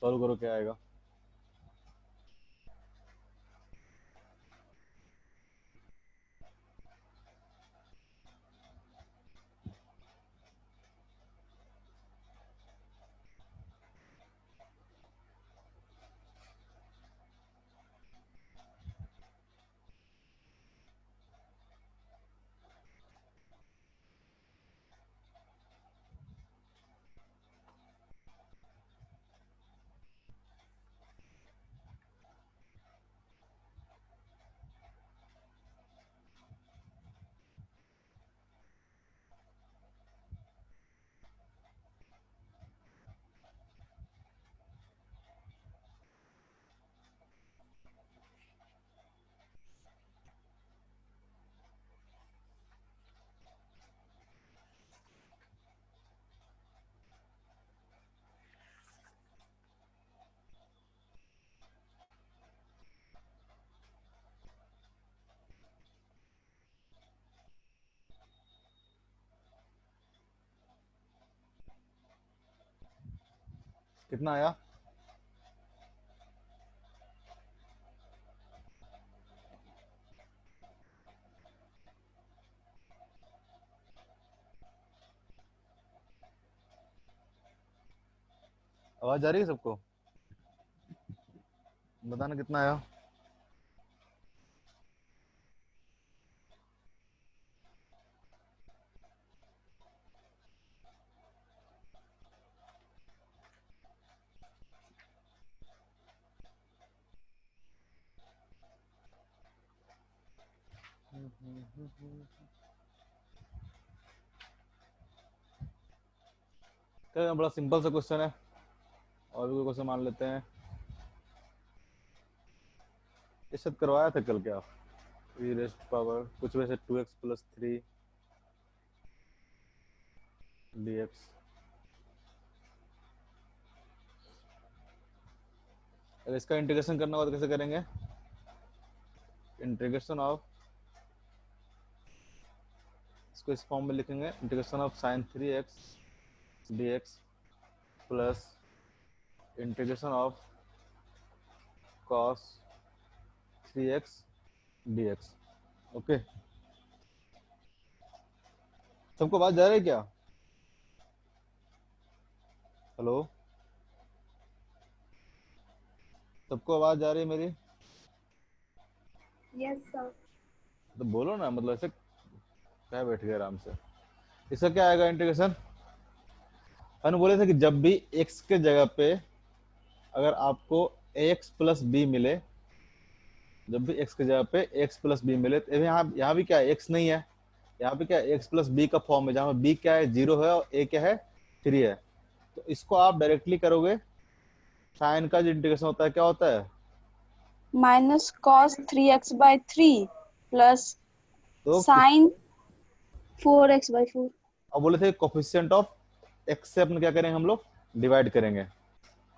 Solve करो क्या आएगा। कितना आया? आवाज आ रही है सबको? बताना कितना आया। क्या, बड़ा सिंपल सा क्वेश्चन है। और भी कोई क्वेश्चन मान लेते हैं। ये सब करवाया था कल क्या? ई रेस्ट पावर कुछ वैसे 2x+3 dx। अगर इसका इंटीग्रेशन करना होगा तो कैसे करेंगे? इंटीग्रेशन ऑफ, इसको इस फॉर्म में लिखेंगे, integration of sin 3x dx plus integration of cos 3x dx। Okay, सबको बात जा रही है क्या? हेलो, सबको आवाज आ रही है मेरी? Yes sir. तो बोलो ना, मतलब ऐसे क्या बैठ गए आराम से। इसका क्या आएगा इंटीग्रेशन? हम बोले थे कि जब भी x के जगह पे अगर आपको ax प्लस बी मिले, जब भी x की जगह पे x प्लस बी मिले, तो यहाँ भी क्या है, x नहीं है। यहाँ पे क्या है, x प्लस बी का फॉर्म है, जहाँ b क्या है, 0 है और a क्या है, 3 है। तो इसको आप डायरेक्टली करोगे, साइन का जो इंटीग्रेशन होता है क्या होता है? -cos 3x/3 प्लस तो sin 4x/4। अब बोले थे कोफिशिएंट ऑफ x से अपन क्या करेंगे, हम लोग डिवाइड करेंगे।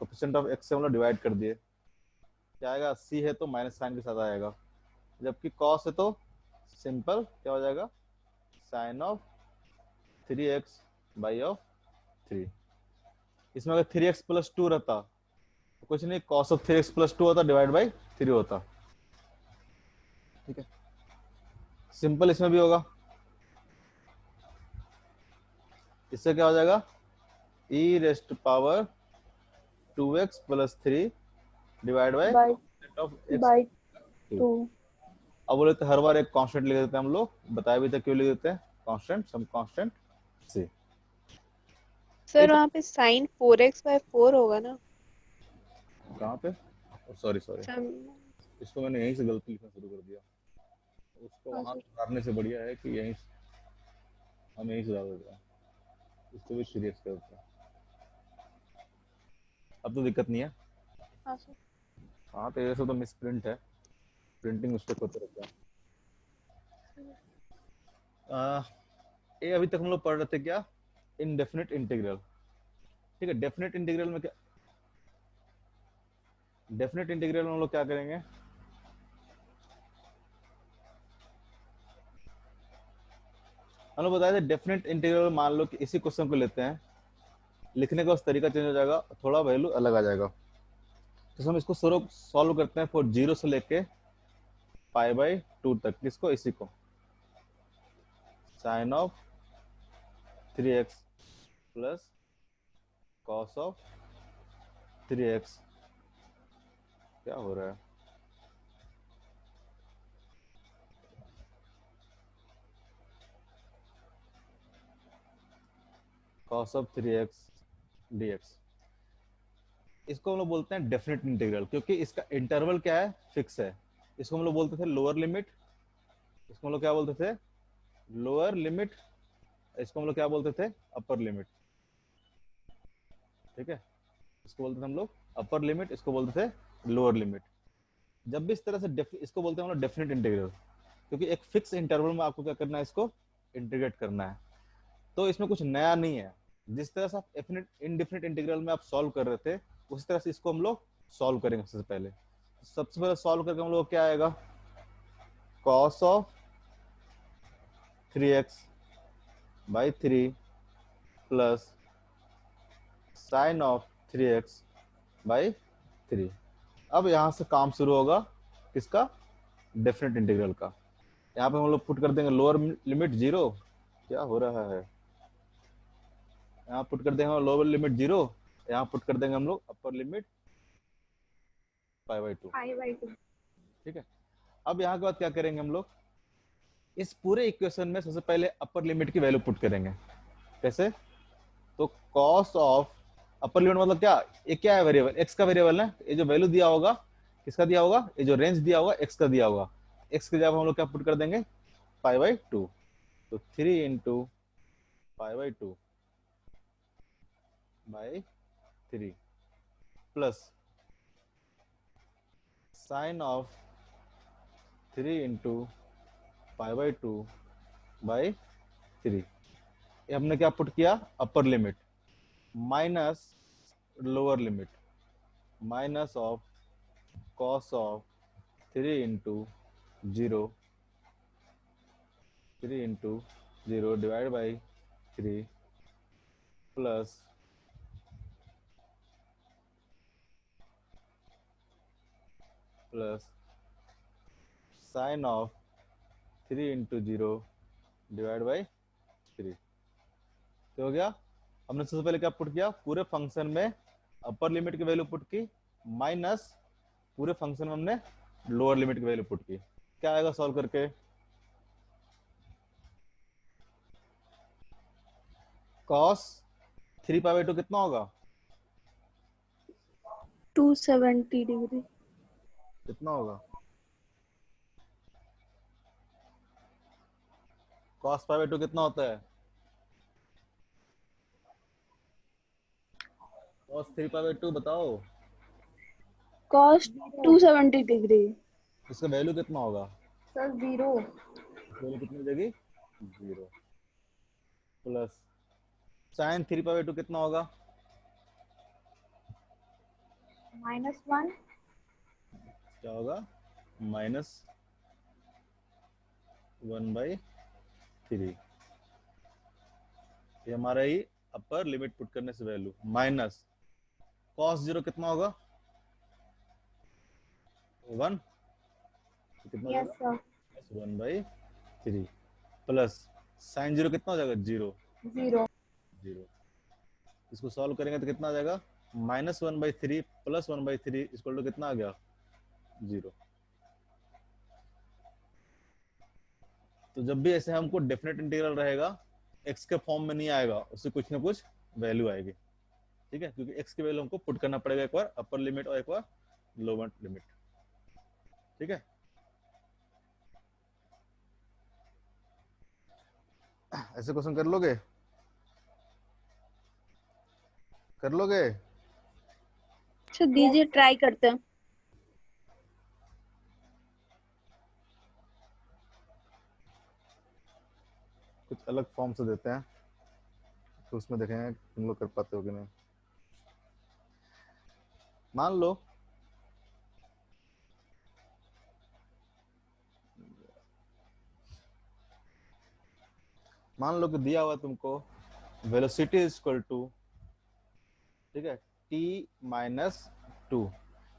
कोफिशिएंट ऑफ x से हम लोग डिवाइड कर दिए, क्या आएगा, c है तो माइनस साइन के साथ आएगा, जबकि cos है तो सिंपल क्या हो जाएगा, साइन ऑफ 3x/3। इसमें अगर 3x+2 रहता तो कुछ नहीं, cos ऑफ 3x+2 होता डिवाइड बाई 3 होता। ठीक है, सिंपल इसमें भी होगा। इससे क्या हो जाएगा, e raised power 2x+3 divide by by of x। By 2। अब बोले तो हर बार एक कांस्टेंट लिख देते हैं हम लोग, बताया भी था क्यों लिख देते हैं, कांस्टेंट, सम कांस्टेंट से। सर वहाँ पे sin 4x/4 होगा ना? कहाँ पे? सॉरी सॉरी, सम इसको मैंने यहीं से गलती लिखना शुरू कर दिया। उसको हाँ वहां सर। सुधारने से बढ़िया है कि यहीं हम यहीं सुधार देते हैं, इसको भी 3x कर देते हैं। अब तो दिक्कत नहीं है। हाँ सर। हाँ, तो ये सब तो मिस प्रिंट है, प्रिंटिंग मिस्टेक होते रहता है। ये अभी तक हम लोग पढ़ रहे थे क्या, इनडेफिनिट इंटीग्रल। ठीक है, डेफिनेट इंटीग्रल में क्या, डेफिनेट इंटीग्रल में हम लोग क्या करेंगे, हम लोग बताए थे डेफिनेट इंटीग्रल। मान लो कि इसी क्वेश्चन को लेते हैं, लिखने का उस तरीका चेंज हो जाएगा, थोड़ा वैल्यू अलग आ जाएगा। तो हम इसको सॉल्व करते हैं फॉर 0 से लेके π/2 तक। किसको? इसी को। Sine of 3x plus cos of 3x। क्या हो रहा है? Cos of 3x dx। इसको हम लोग बोलते हैं डेफिनेट इंटीग्रल, क्योंकि इसका इंटरवल क्या है? फिक्स है। इसको हम लोग बोलते थे लोअर लिमिट, इसको हम लोग क्या बोलते थे? Lower limit. इसको हम लोग क्या बोलते थे? Upper limit. ठीक है, इसको बोलते थे हम लोग अपर लिमिट, इसको बोलते थे लोअर लिमिट। जब भी इस तरह से इसको बोलते हैं हम लोग डेफिनेट इंटीग्रल, क्योंकि एक फिक्स इंटरवल में आपको क्या करना है? इसको इंटीग्रेट करना है। तो इसमें कुछ नया नहीं है। जिस तरह से आप इनडिफिनिट इंटीग्रल में आप सॉल्व कर रहे थे, उसी तरह से इसको हम लोग सॉल्व करेंगे। सबसे पहले सॉल्व करके हम लोग क्या आएगा? Cos of 3x/3 plus sign of 3x/3। अब यहाँ से काम शुरू होगा किसका? डेफिनेट इंटीग्रल का। यहाँ पे हम लोग पुट कर देंगे लोअर लिमिट 0। क्या हो रहा है? यहाँ पुट कर देंगे लोअर लिमिट 0, यहाँ पुट कर देंगे हम लोग अपर लिमिट π/2। ठीक है, अब यहाँ के बाद क्या करेंगे हम लोग? इस पूरे इक्वेशन में सबसे पहले अपर लिमिट की वैल्यू पुट करेंगे। कैसे? तो कॉस ऑफ अपर लिमिट मतलब क्या? ये क्या है? वेरिएबल, एक्स का वेरिएबल है। ये जो वैल्यू दिया होगा किसका दिया होगा? ये जो रेंज दिया होगा एक्स का दिया होगा। एक्स की जगह हम लोग क्या पुट कर देंगे? π/2। तो 3 × π/2/3 प्लस साइन ऑफ 3 × π/2/3। ये हमने क्या पुट किया? Upper limit minus lower limit minus of cos of 3 × 0 divide by 3 plus sign of 3 × 0 divide by 3। तो हो गया। हमने सबसे पहले क्या पुट किया? पूरे फंक्शन में अपर लिमिट की वैल्यू पुट की, माइनस पूरे फंक्शन में हमने लोअर लिमिट की वैल्यू पुट की। क्या आएगा सॉल्व करके? कॉस 3π/2 कितना होगा? 270 डिग्री। कितना होगा? कॉस π/2 कितना होता है? कॉस 3π/2 बताओ। cos 270 degree. इसका वैल्यू कितना होगा? सर 0। वैल्यू कितनी हो जाएगी? 0 प्लस साइन 3π/2 कितना होगा? -1। क्या होगा? -1/3। ये हमारा ही अपर लिमिट पुट करने से वैल्यू, माइनस कॉस 0 कितना होगा? 1। तो कितना हो यस जाएगा? सर। 1/3 प्लस साइन 0 कितना हो जाएगा? 0। 0। इसको सॉल्व करेंगे तो कितना आ जाएगा? -1/3 प्लस 1/3 इक्वल टू कितना आ गया? 0। तो जब भी ऐसे हमको डेफिनेट इंटीग्रल रहेगा, एक्स के फॉर्म में नहीं आएगा, उससे कुछ ना कुछ वैल्यू आएगी। ठीक है, क्योंकि एक्स की वैल्यू हमको पुट करना पड़ेगा, एक बार अपर लिमिट और एक बार लोअर लिमिट। ठीक है, ऐसे क्वेश्चन कर लोगे? कर लोगे? अच्छा दीजिए, ट्राई करते हैं। कुछ अलग फॉर्म से देते हैं, तो उसमें देखेंगे तुम लोग कर पाते हो कि नहीं। मान लो कि दिया हुआ तुमको वेलोसिटी इज इक्वल टू, ठीक है, t - 2।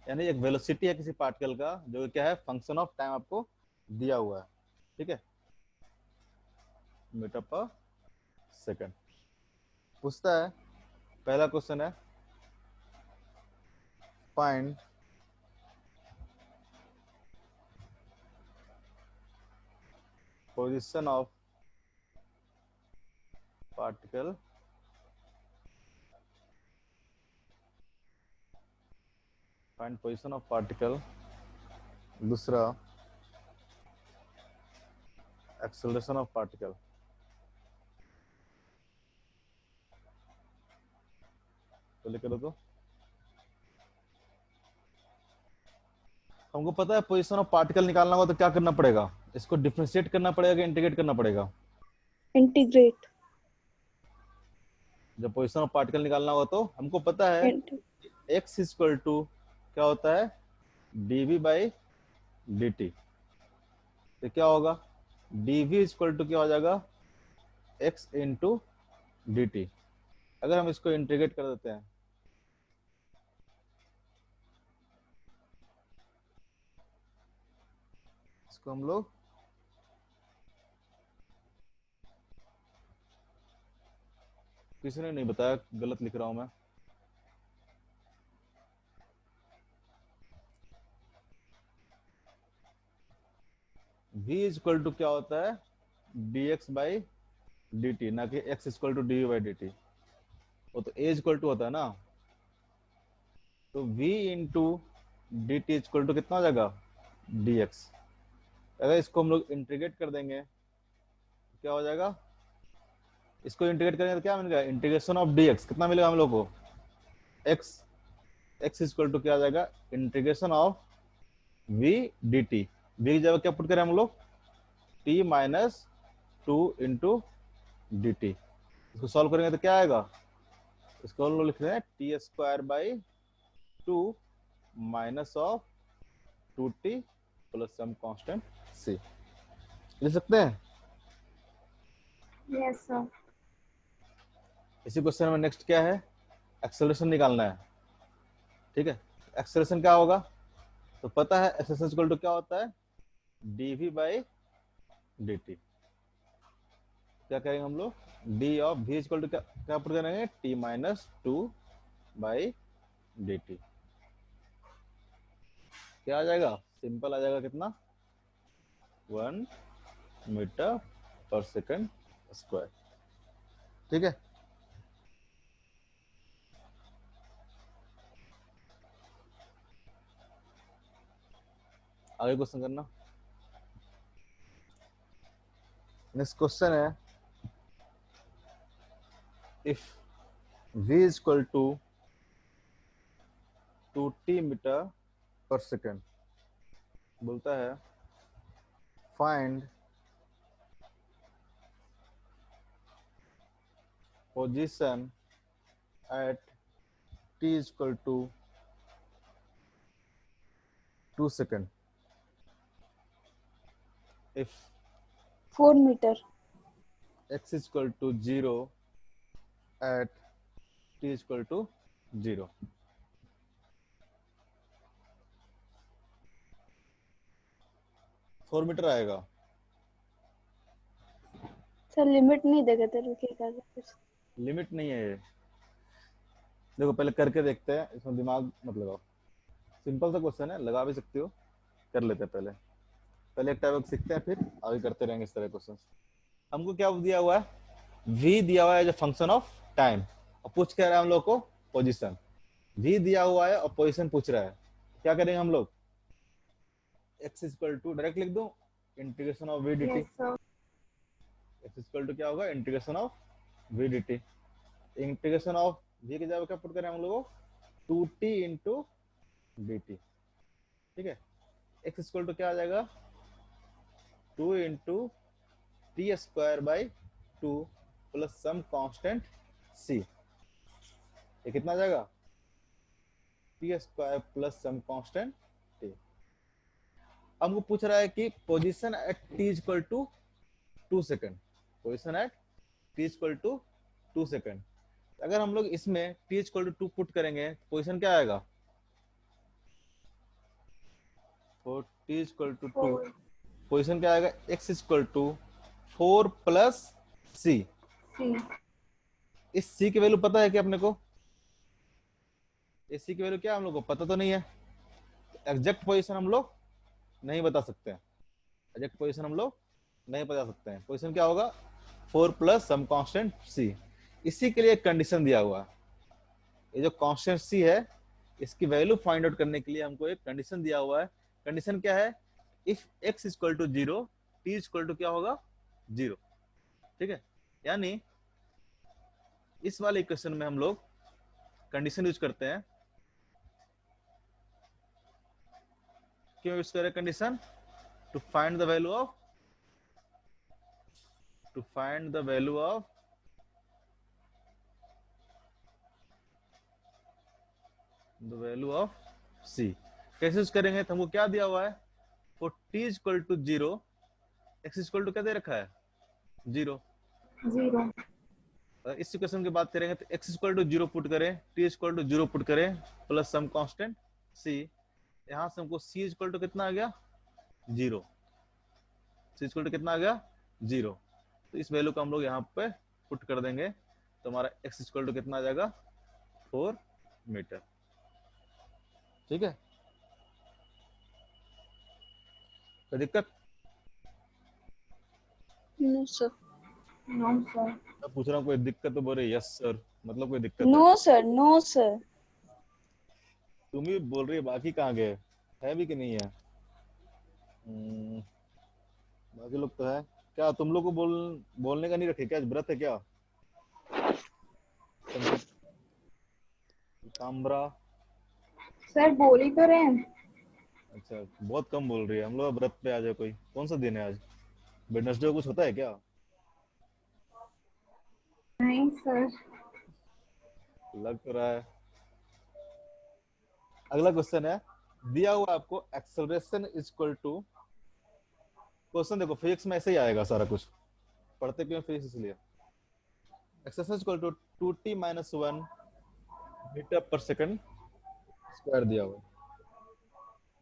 यानी एक वेलोसिटी है किसी पार्टिकल का जो क्या है फंक्शन ऑफ टाइम आपको दिया हुआ है, ठीक है, मीटर पर सेकंड। पूछता है, पहला क्वेश्चन है find position of particle find position of particle, दूसरा एक्सेलरेशन ऑफ पार्टिकल। तो लिख लो। तो हमको पता है पोजीशन ऑफ पार्टिकल निकालना होगा तो क्या करना पड़ेगा, इसको डिफरेंशिएट करना पड़ेगा कि इंटीग्रेट करना पड़ेगा। इंटीग्रेट। जब पोजीशन ऑफ पार्टिकल निकालना होगा तो हमको पता है x इक्वल टू क्या होता है dv बाई dt। तो क्या होगा dv इक्वल टू क्या हो जाएगा x इंटू dt। अगर हम इसको इंटीग्रेट कर देते हैं इसको हम लोग किसी ने नहीं बताया, गलत लिख रहा हूं मैं। v इक्वल टू क्या होता है dx बाई dt, ना कि x equal to dv by dt। वो तो a इक्वल टू होता है ना, तो v into d t equal to कितना हो जाएगा dx। अगर इसको हम लोग इंटीग्रेट कर देंगे तो क्या हो जाएगा, इसको इंटीग्रेट करेंगे तो क्या मिलेगा इंटीग्रेशन ऑफ dx, कितना मिलेगा हम लोग को x। x इक्वल टू क्या आ जाएगा integration of v dt। v की जगह क्या पुट करें हम लोग t minus two into d t. इसको सॉल्व करेंगे तो क्या आएगा, इसको हम लोग लिख रहे हैं t square by two minus of two t plus some constant c। लिख सकते हैं। Yes sir. इसी क्वेश्चन में नेक्स्ट क्या है, एक्सेलरेशन निकालना है, ठीक है। एक्सेलरेशन क्या होगा, तो पता है एक्सेलरेशन इक्वल टू क्या होता है dv बाई dt। क्या करेंगे हम लोग d of v equal to क्या पुट करेंगे t minus two by dt। क्या आ जाएगा सिंपल आ जाएगा कितना 1 मीटर पर सेकंड स्क्वायर, ठीक है। आगे क्वेश्चन करना। नेक्स्ट क्वेश्चन है if v equal to 2t metre per second, बोलता है find position at t equal to 2 second if 4 metre. x equal to 0 at t equal to 0। Four metre आएगा। Sir limit नहीं देगा तो रुकेगा फिर। लिमिट नहीं है ये, देखो पहले करके देखते हैं, इसमें दिमाग मत लगाओ, सिंपल सा क्वेश्चन है, लगा भी सकते हो, कर लेते हैं पहले। पहले एक टाइप सीखते हैं फिर आगे करते रहेंगे इस तरह क्वेश्चन। हमको क्या दिया हुआ है v दिया हुआ है as a function of time, और पूछ क्या रहा है हम लोग को पोजीशन। v दिया हुआ है और पोजीशन पूछ रहा है, क्या करेंगे हम लोग x इक्वल टू डायरेक्ट लिख दो integration of v dt। Yes sir. x equal to क्या होगा integration of v dt। Integration of v की जगह क्या पुट करें हम लोग 2t इंटू डी टी, ठीक है। x इक्वल टू क्या आ जाएगा 2 into t square by 2 plus some constant c। ये कितना आ जाएगा t square plus some constant t। हमको पूछ रहा है कि position at t equal to 2 second, position at t equal to 2 second. अगर हम लोग इसमें t इक्वल टू 2 पुट करेंगे पोजीशन क्या आएगा for t equal to 2, position क्या आएगा, x equal to 4 plus c। इस c की वैल्यू पता है क्या अपने को? इस c की वैल्यू क्या हम लोग को पता तो नहीं है। एग्जैक्ट पोजीशन हम लोग नहीं बता सकते हैं। एग्जैक्ट पोजीशन हम लोग नहीं बता सकते हैं। पोजीशन क्या होगा, 4 प्लस सम कांस्टेंट c। इसी के लिए एक कंडीशन दिया हुआ है। ये जो कांस्टेंट c है, इसकी वैल्यू फाइंड आउट करने के लिए हमको एक कंडीशन दिया हुआ है। कंडीशन क्या है, if x equal to 0, t equal to क्या होगा, 0। ठीक है, यानी इस वाले इक्वेशन में हम लोग कंडीशन यूज करते हैं। क्यों यूज करें condition? To find the value of c। कैसे यूज करेंगे? तो हमको क्या दिया हुआ है, for t equal to 0, x equal to क्या दे रखा है, 0। इस इक्वेशन की बात करेंगे तो x इक्वल टू 0 पुट करें, t इक्वल टू 0 पुट करें, प्लस सम कांस्टेंट c। यहाँ से हमको c इक्वल टू कितना आ गया, 0। c इक्वल टू कितना आ गया, 0। तो इस वैल्यू को हम लोग यहाँ पे पुट कर देंगे, तो हमारा x इक्वल टू कितना आ जाएगा, 4 मीटर। ठीक है, कोई दिक्कत? No sir. मैं पूछ रहा हूँ कोई दिक्कत, तो बोले यस सर, मतलब कोई दिक्कत है। No sir, no sir. तुम ही बोल रही है, बाकी कहाँ गए, है भी कि नहीं है? बाकी लोग तो है। क्या तुम लोग को बोलने का नहीं रखे क्या, आज व्रत है क्या? कामरा। सर बोल ही तो रहे हैं। अच्छा, बहुत कम बोल रही है। हम लोग व्रत पे आ जाए। कोई कौन सा दिन है आज, वेडनेसडे को कुछ होता है क्या? नहीं सर। लग तो रहा है। अगला क्वेश्चन है, दिया हुआ आपको एक्सेलरेशन इक्वल टू, क्वेश्चन देखो फिजिक्स में ऐसे ही आएगा सारा कुछ, पढ़ते क्यों फिजिक्स इसलिए। Acceleration equal to 2t minus 1 metre per second square दिया हुआ है।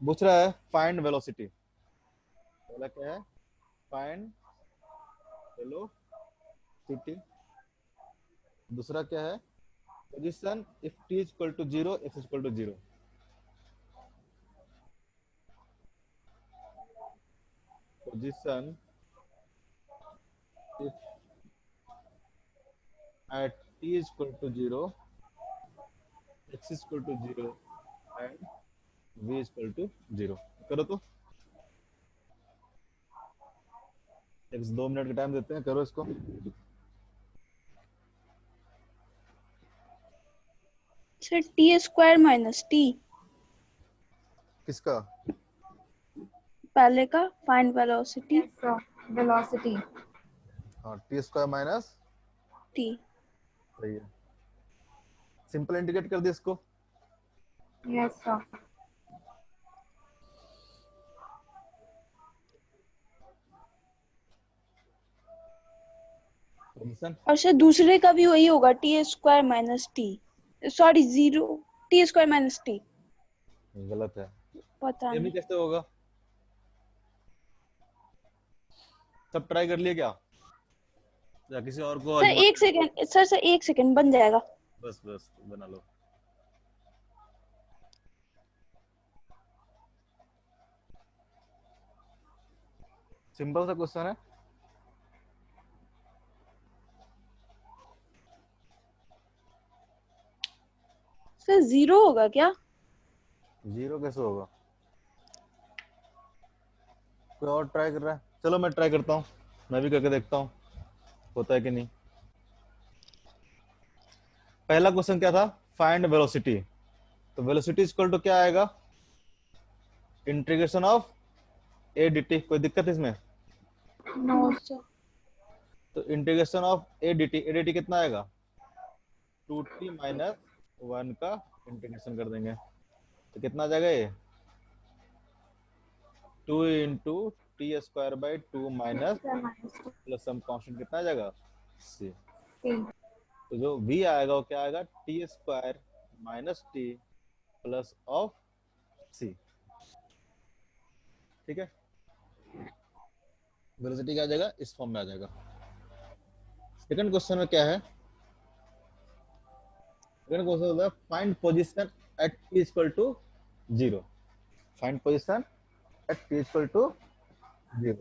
पूछ रहा है फाइंड वेलोसिटी। पहला क्या है, फाइंड वेलोसिटी। दूसरा क्या है, position if t equal to 0, x equal to 0। Position if at t is equal to 0, x is equal to 0 and v is equal to 0। करो तो, एक 2 मिनट का टाइम देते हैं, करो इसको। Sir T square minus T, किसका? पहले का फाइंड वेलोसिटी। वेलोसिटी। हाँ, टी स्क्वायर माइनस टी। सही है। सिंपल इंटीग्रेट कर दिया इसको। Yes sir. पोजीशन और सर दूसरे का भी वही होगा, T square minus T, sorry 0, T square minus T. गलत है, पता ये भी नहीं। कैसे होगा? सब ट्राई कर लिए क्या, या किसी और को सर आजमा? एक सेकंड सर 1 सेकंड बन जाएगा। बस बस बना लो। सिंपल सा क्वेश्चन है। सर 0 होगा क्या? 0 कैसे होगा? कोई और ट्राई कर रहा है? चलो मैं ट्राई करता हूँ, मैं भी करके देखता हूँ होता है कि नहीं। पहला क्वेश्चन क्या था, फाइंड वेलोसिटी। तो वेलोसिटी इक्वल टू क्या आएगा, इंटीग्रेशन ऑफ ए dt। कोई दिक्कत इसमें? No sir. तो इंटीग्रेशन ऑफ ए dt कितना आएगा, 2t माइनस 1 का इंटीग्रेशन कर देंगे, तो कितना आ जाएगा ये, 2 into t square by 2 minus plus some constant कितना आ जाएगा, c। तो जो v आएगा वो क्या आएगा, T square minus T plus of c। ठीक है, वेलोसिटी क्या आ जाएगा, इस फॉर्म में आ जाएगा। सेकंड क्वेश्चन में क्या है, सेकंड क्वेश्चन होता है find position at t equal to 0, find position at t equal to 0।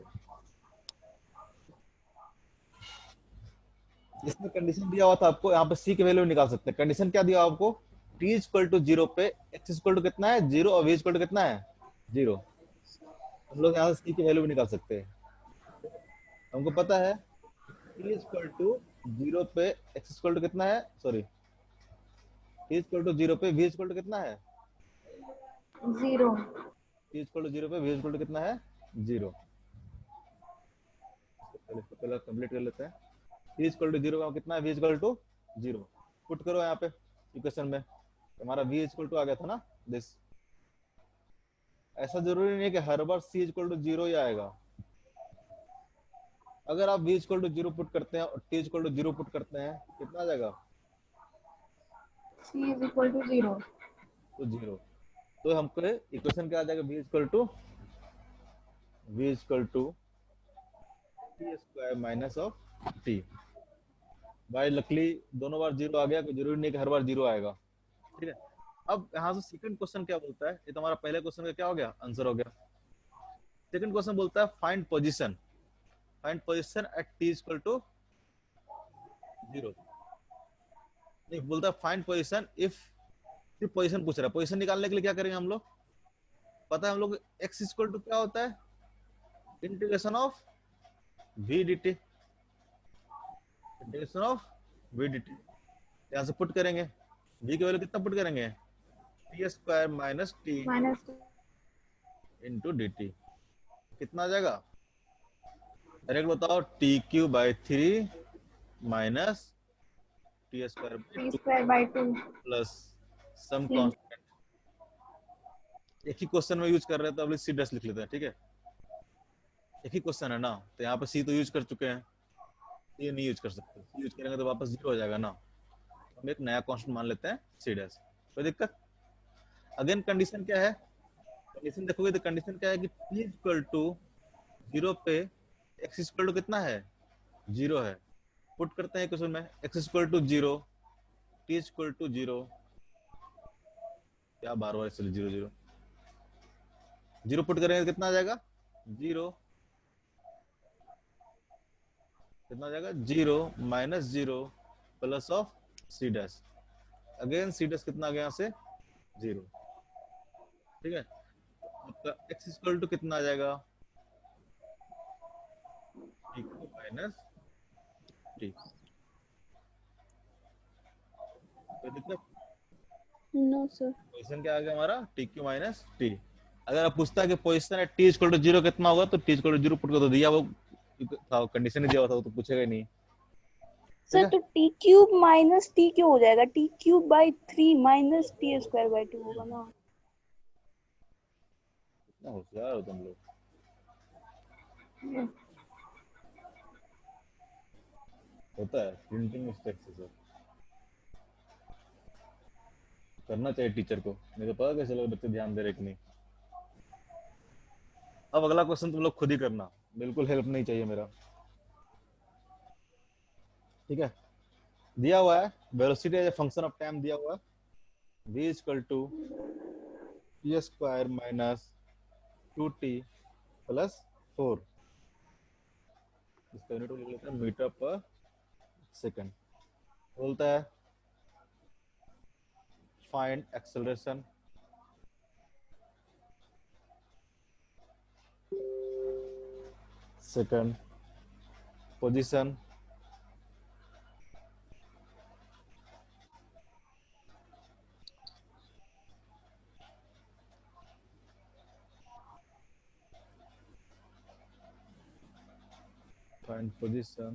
इसमें कंडीशन दिया हुआ था आपको, यहाँ पे c की वैल्यू निकाल सकते हैं। कंडीशन क्या दिया आपको, t इक्वल टू 0 पे x इक्वल टू कितना है 0 और v इक्वल टू कितना है 0। हम लोग यहाँ से c की वैल्यू भी निकाल सकते हैं। हमको पता है t इक्वल टू 0 पे x इक्वल टू कितना है, सॉरी t इक्वल टू 0 पे v इक्वल टू कितना है 0. t इक्वल टू 0 पे v इक्वल टू कितना है 0। पहले कंप्लीट कर लेते हैं। t इक्वल टू 0 का कितना है v इक्वल टू 0, पुट करो यहाँ पे इक्वेशन में, हमारा v इक्वल टू आ गया था ना दिस। ऐसा जरूरी नहीं है कि हर बार c इक्वल टू 0 ही आएगा। अगर आप v इक्वल टू 0 पुट करते हैं और t इक्वल टू 0 पुट करते हैं कितना आ जाएगा, C is equal to 0. तो 0। तो हमको इक्वेशन क्या आ जाएगा, v equal to t square minus of t। भाई लकली दोनों बार 0 आ गया, कोई जरूरी नहीं कि हर बार 0 आएगा। ठीक है, अब यहाँ से सेकंड क्वेश्चन क्या बोलता है, ये तो हमारा पहले क्वेश्चन का क्या हो गया, आंसर हो गया। सेकंड क्वेश्चन बोलता है find position at t equal to 0। नहीं, बोलता है फाइंड पोजीशन इफ, सिर्फ पोजीशन पूछ रहा है। पोजीशन निकालने के लिए क्या करेंगे हम लोग, पता है हम लोग x इक्वल टू क्या होता है, integration of v dt, integration of v dt। यहाँ से पुट करेंगे, v की वैल्यू कितना पुट करेंगे, t square minus t Minus into dt। कितना आ जाएगा, डायरेक्ट बताओ, t cube by 3 minus t square by 3 2 square by 2. Plus some C. Constant. एक ही क्वेश्चन में यूज कर रहे हैं तो अब सी डैश लिख लेते हैं। ठीक है, एक ही क्वेश्चन है ना, तो यहाँ पे सी तो यूज कर चुके हैं, ये नहीं यूज कर सकते, सी यूज करेंगे तो वापस 0 हो जाएगा ना। हम एक नया कांस्टेंट मान लेते हैं सी डैश, कोई दिक्कत। अगेन कंडीशन क्या है, कंडीशन देखोगे तो कंडीशन क्या है कि t इक्वल टू 0 पे x इक्वल टू कितना है 0 है। पुट करते हैं क्वेश्चन में, x equal to 0, t equal to 0, क्या बार बार इसलिए 0 0 0 पुट करेंगे तो कितना आ जाएगा 0, कितना आ जाएगा 0 minus 0 plus of c dash. Again c dash कितना आ गया यहाँ से 0। ठीक है, आपका x इक्वल टू कितना आ जाएगा t माइनस t। कोई दिक्कत, नो सर। पोजीशन क्या आ गया हमारा t क्यू माइनस t। अगर आप पूछता है कि पोजीशन है t इक्वल टू 0 कितना होगा, तो t इक्वल टू 0 पुट कर दो, दिया वो था, कंडीशन ही दिया हुआ था, वो तो पूछेगा ही नहीं। सर तो टी क्यूब माइनस टी क्यों हो जाएगा, T cube by 3 minus T square by 2 होगा ना। कितना होशियार हो तुम लोग। Yes. होता है प्रिंटिंग मिस्टेक से सर, करना चाहिए टीचर को, नहीं तो पता कैसे लोग बच्चे ध्यान दे रहे कि नहीं। अब अगला क्वेश्चन तुम लोग खुद ही करना, बिल्कुल हेल्प नहीं चाहिए मेरा। ठीक है, दिया हुआ है velocity as a function of time दिया हुआ है, v equal to t square minus 2t plus 4। इसका यूनिट लिख लेते हैं मीटर पर सेकंड। बोलता है find acceleration second position find position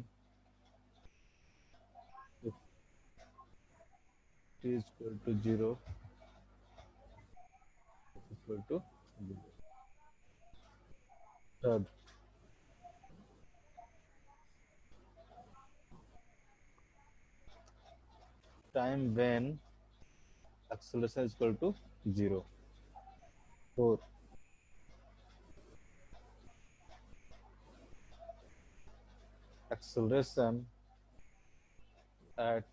if t is equal to 0 is equal to 0. Third, time when acceleration is equal to 0. Fourth, acceleration at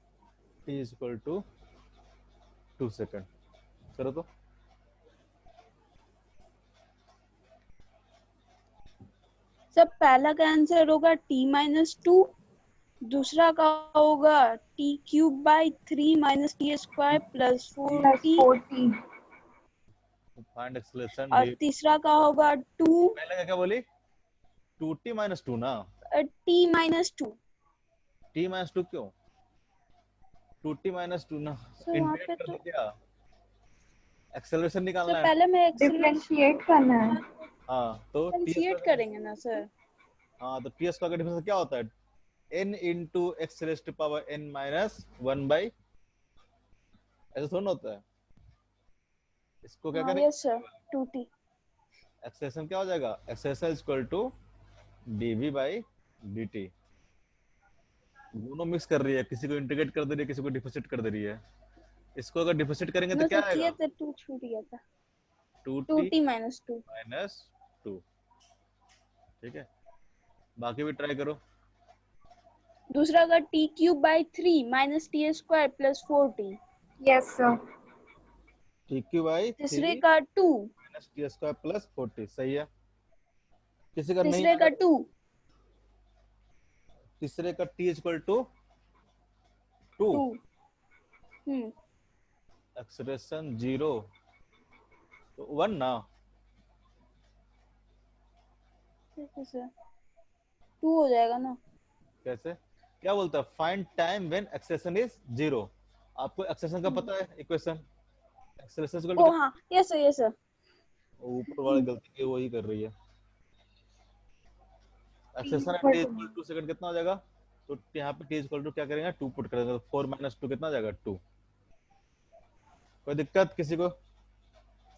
t is equal to 2 second. करो तो। Sir पहला का answer होगा t-2, दूसरा का होगा t³/3 - t² + plus 4t, 4t। Find acceleration और तीसरा का होगा 2 पहले क्या बोली? 2t - 2 ना? t-2। t - 2 क्यों? 2t - 2 ना, सर वहाँ इंटीग्रेट पे कर तो दो क्या? एक्सेलरेशन सर निकालना है। पहले मैं डिफरेंशिएट करना है। हाँ तो टी डिफरेंशिएट स्क्वायर, करेंगे ना सर। हाँ तो टी स्क्वायर का डिफरेंस क्या होता है? n into x raise to power n - 1 by, ऐसा थोड़ा ना होता है। इसको क्या हाँ करेंगे? Yes sir, 2t। एक्सेलेरेशन क्या हो जाएगा? Acceleration is equal to dv by dt। दोनों मिक्स कर रही है, किसी को इंटीग्रेट कर दे रही है, किसी को डिफरेंशिएट कर दे रही है। इसको अगर डिफरेंशिएट करेंगे तो नो क्या सर किया आएगा? था, 2 छूट गया था। 2t 2t - 2। - 2। ठीक है, बाकी भी ट्राई करो। दूसरा का t³/3 - t² + 4t। Yes sir. tq/3 तीसरे का 2, - t² + 40 सही है। किसी का नहीं तीसरे आएगा का तो 2। तीसरे का t इक्वल टू 2, 2। हम्म। एक्सेलरेशन 0 तो 1 ना। कैसे सर? 2 हो जाएगा ना। कैसे? क्या बोलता है? Find time when acceleration is 0। आपको एक्सेलरेशन का पता है इक्वेशन? एक्सेलरेशन इक्वल टू ओ कितना? हाँ यस सर, यस सर। ऊपर वाली गलती की वही कर रही है। t acceleration at equal t to equal 2 second कितना हो जाएगा? तो यहाँ पे t इक्वल टू क्या करेंगे? 2 पुट करेंगे तो 4 - 2 कितना हो जाएगा? 2। कोई दिक्कत किसी को?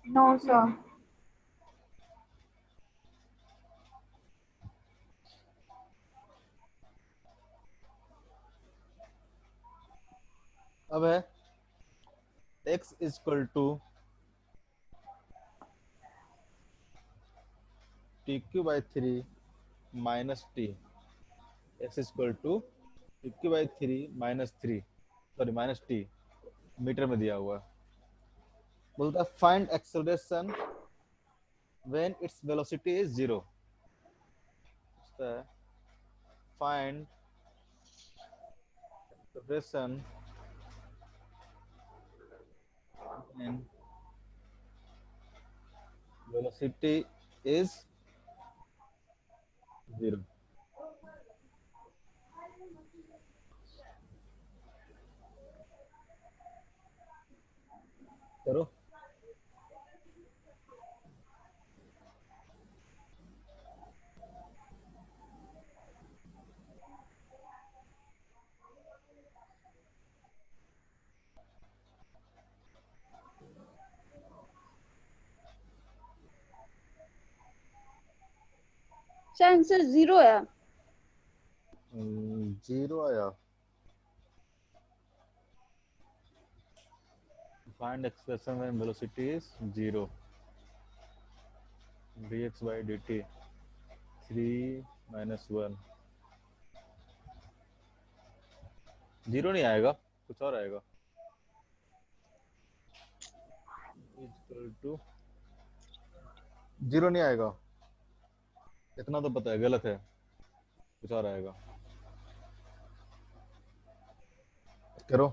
No sir. अब है x equal to tq/3 minus t, x equal to tq/3 -3, sorry -t, metre में दिया हुआ है। बोलता है find acceleration when it's velocity is 0। Find acceleration when velocity is 0। करो। सर आंसर 0 है। 0 आया। Find acceleration when velocity is 0, dx by dt 3 - 1। 0 नहीं आएगा, कुछ और आएगा। इक्वल टू 0 नहीं आएगा, इतना तो पता है, गलत है, कुछ और आएगा। करो।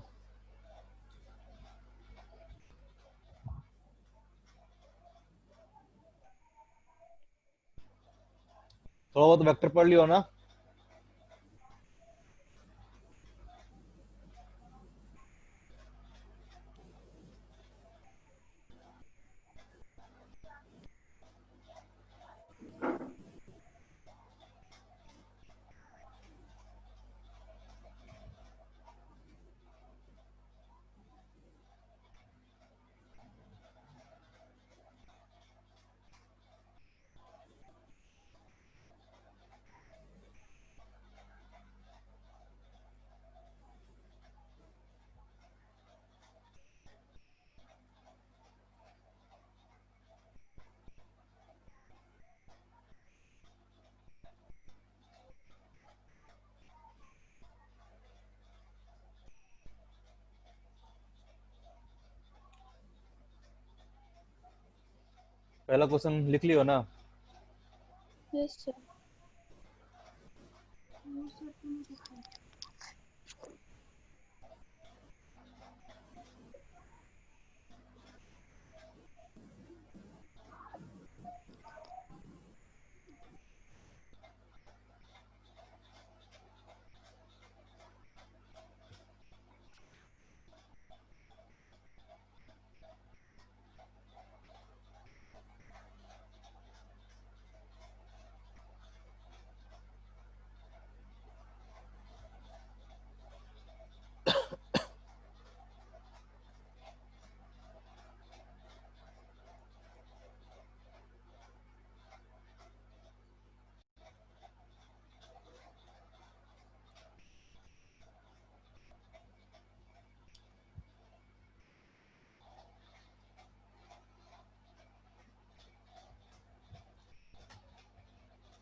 थोड़ा बहुत वेक्टर पढ़ लियो ना। पहला क्वेश्चन लिख लियो ना। Yes sir.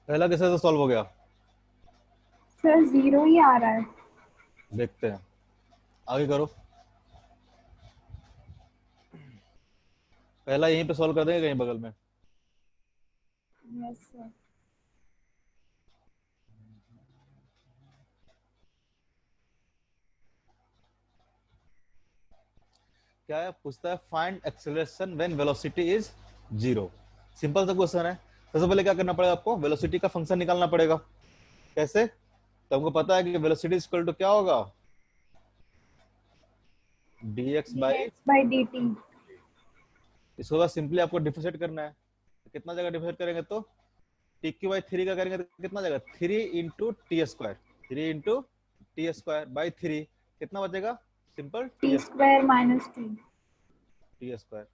पहला कैसे सॉल्व हो गया सर 0 ही आ रहा है। देखते हैं, आगे करो। पहला यहीं पे सॉल्व कर देंगे कहीं बगल में। Yes sir. क्या है, पूछता है find acceleration when velocity is 0। Simple सा क्वेश्चन है। सबसे पहले क्या करना पड़ेगा आपको, वेलोसिटी का फंक्शन निकालना पड़ेगा। कैसे, तो हमको पता है कि वेलोसिटी इक्वल टू क्या होगा, dx by, dx by dt। इसको बस सिंपली आपको डिफरेंशिएट करना है। तो कितना जगह डिफरेंशिएट करेंगे, तो टी क्यू बाई 3 का करेंगे तो कितना जाएगा, 3 into t square, 3 into t square by 3, कितना बचेगा, simple t T square minus t। Square.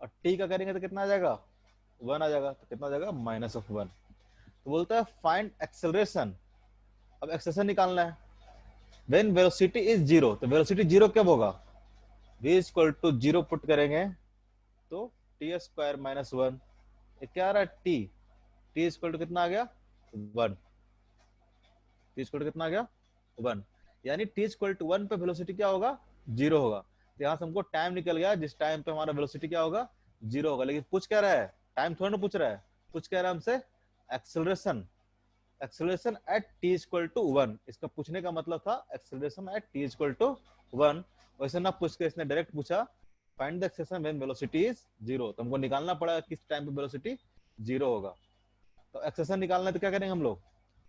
और टी का करेंगे तो कितना आ जाएगा, 1 आ जाएगा, तो कितना आ जाएगा, -1। तो बोलता है फाइंड एक्सेलरेशन। अब एक्सेलरेशन निकालना है व्हेन वेलोसिटी इज 0। तो वेलोसिटी 0 कब होगा, v इक्वल टू 0 पुट करेंगे तो टी स्क्वायर -1, ये क्या आ रहा है, टी इक्वल टू कितना आ गया, 1। टी इक्वल टू कितना आ गया, 1। यानी टी इक्वल टू 1 पे वेलोसिटी क्या होगा, 0 होगा। तो यहाँ से हमको टाइम निकल गया जिस टाइम पे हमारा वेलोसिटी क्या होगा, 0 होगा। लेकिन पूछ क्या रहा है, टाइम थोड़ा ना पूछ रहा है, पूछ क्या रहा है हमसे, acceleration. Acceleration at t equal to 1, इसका पूछने का मतलब था acceleration at t equal to 1। वैसे ना पूछ के इसने डायरेक्ट पूछा find the acceleration when velocity is 0। तो हमको निकालना पड़ा किस टाइम पे वेलोसिटी 0 होगा। तो एक्सेलरेशन निकालना है तो क्या करेंगे हम लोग,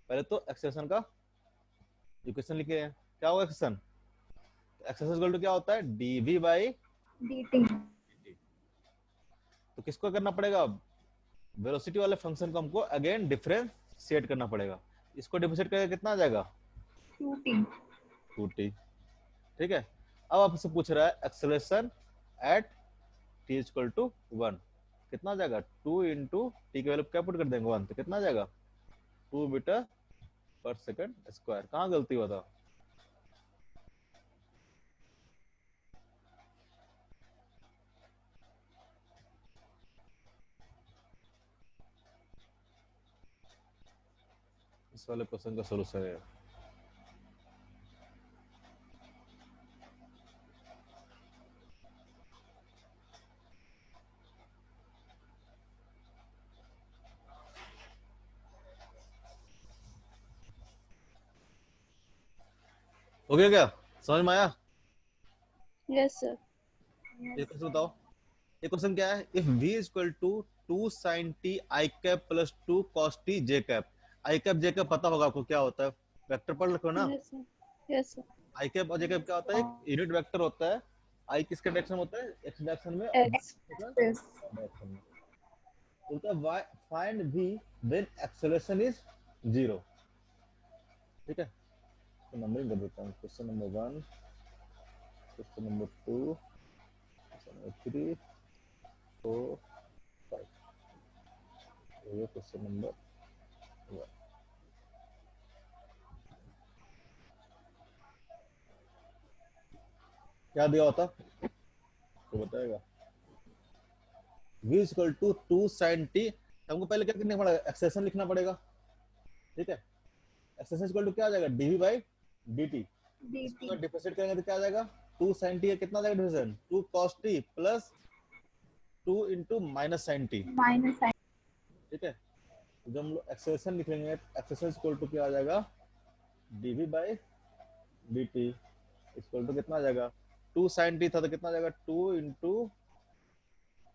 पहले तो एक्सेलरेशन का इक्वेशन लिखे हैं। क्या होगा एक्सेलरेशन, एक्सेलरेशन इक्वल टू क्या होता है, dv बाई dt। dt। तो किसको करना पड़ेगा, वेलोसिटी वाले फंक्शन को हमको अगेन डिफरेंशिएट करना पड़ेगा। इसको डिफरेंशिएट करके कितना आ जाएगा, 2t। 2t। ठीक है। अब आपसे पूछ रहा है acceleration at t equal to 1, कितना आ जाएगा, 2 इंटू टी की वैल्यू क्या पुट कर देंगे, 1, तो कितना आ जाएगा, 2 मीटर पर सेकंड स्क्वायर। कहाँ गलती हुआ था, इस वाले क्वेश्चन का सोल्यूशन है। हो गया क्या, समझ में आया। Yes sir. ये क्वेश्चन बताओ, ये क्वेश्चन क्या है, if v equal to 2 sin t i cap plus 2 cos t j cap. I cap J cap पता होगा आपको क्या होता है, वेक्टर पढ़ रखो ना। Yes sir. Yes sir. I cap और जे कैप क्या होता है, एक यूनिट वेक्टर होता है। आई किसके डायरेक्शन में होता है, एक्स डायरेक्शन में, और एक्स। Yes। डायरेक्शन में। बोलता है find v when acceleration is 0। ठीक है, तो नंबरिंग कर देता हूँ, question number 1, question number 2, question number 3, 4, 5, ये क्वेश्चन नंबर 1। क्या दिया होता तो बताएगा, v equal to 2 sin t। हमको पहले क्या करना पड़ेगा, एक्सेलरेशन लिखना पड़ेगा। ठीक है, एक्सेलरेशन इक्वल टू क्या आ जाएगा, dv बाई dt। इसको dt। डिफरेंशिएट करेंगे तो क्या आ जाएगा, 2 sin t, कितना आ जाएगा differentiation, 2 cos t plus 2 into minus sine t, minus sine ठीक है। तो जब हम लोग एक्सेलरेशन लिखेंगे, एक्सेलरेशन इक्वल टू क्या आ जाएगा, d v by dt equal to कितना आ जाएगा, 2 साइन टी था तो कितना आ जाएगा, 2 इंटू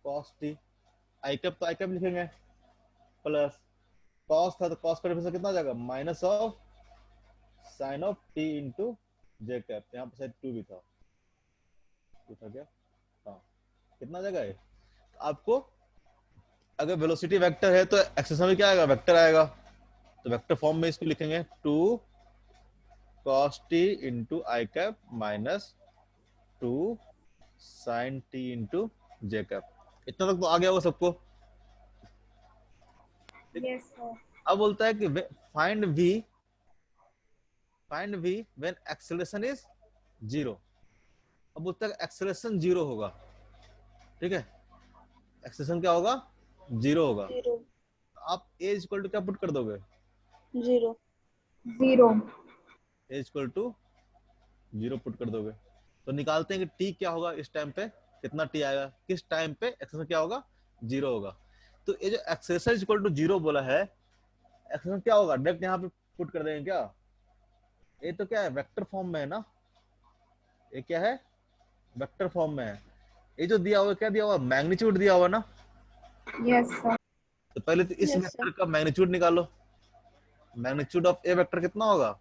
कॉस टी, आई कैप तो आई कैप लिखेंगे, प्लस कॉस था तो कॉस का डिफरेंस कितना आ जाएगा, minus of sine of T into J cap, यहाँ पर शायद 2 भी था, 2 था क्या, हाँ, कितना आ जाएगा ये आपको, अगर वेलोसिटी वेक्टर है तो एक्सेलरेशन में क्या आएगा, वेक्टर आएगा, तो वेक्टर फॉर्म में इसको लिखेंगे 2 cos t into I cap minus 2 sin t into J cap. इतना तक तो आ गया होगा सबको। यस सर अब बोलता है कि find v when acceleration is 0। अब बोलता है एक्सेलरेशन 0 होगा, ठीक है, एक्सेलरेशन क्या होगा, 0 होगा, 0 आप a इक्वल टू क्या पुट कर दोगे, 0 zero a equal to 0 put कर दोगे, तो निकालते हैं कि t क्या होगा इस टाइम पे, कितना t आएगा, किस टाइम पे एक्सेलरेशन क्या होगा, 0 होगा। तो ये जो एक्सेलरेशन इक्वल टू 0 बोला है, एक्सेलरेशन क्या होगा, डायरेक्ट यहाँ पे पुट कर देंगे क्या, ये तो क्या है, वेक्टर फॉर्म में है ना, ये क्या है, वेक्टर फॉर्म में है, ये जो दिया हुआ क्या दिया हुआ, मैग्नीट्यूड दिया हुआ ना, यस सर तो पहले तो इस Yes, वेक्टर का मैग्नीट्यूड निकालो, मैग्नीट्यूड ऑफ ए वेक्टर कितना होगा,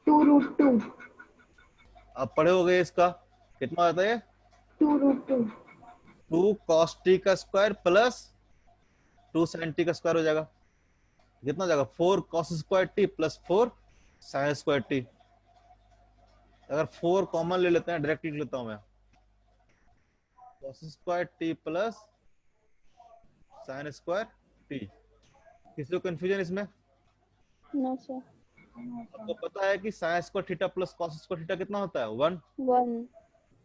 2√2 आप पढ़े हो गए इसका, कितना होता है, 2√2 2 cos t का स्क्वायर प्लस 2 sin t का स्क्वायर हो जाएगा, कितना हो जाएगा, 4 cos square t plus 4 sin square t। अगर 4 कॉमन ले लेते हैं, डायरेक्ट लिख लेता हूं मैं, cos square t plus sin square t। किसी को कंफ्यूजन इसमें, No, sir. आपको पता है कि sin square theta plus cos square theta कितना होता है, 1, 1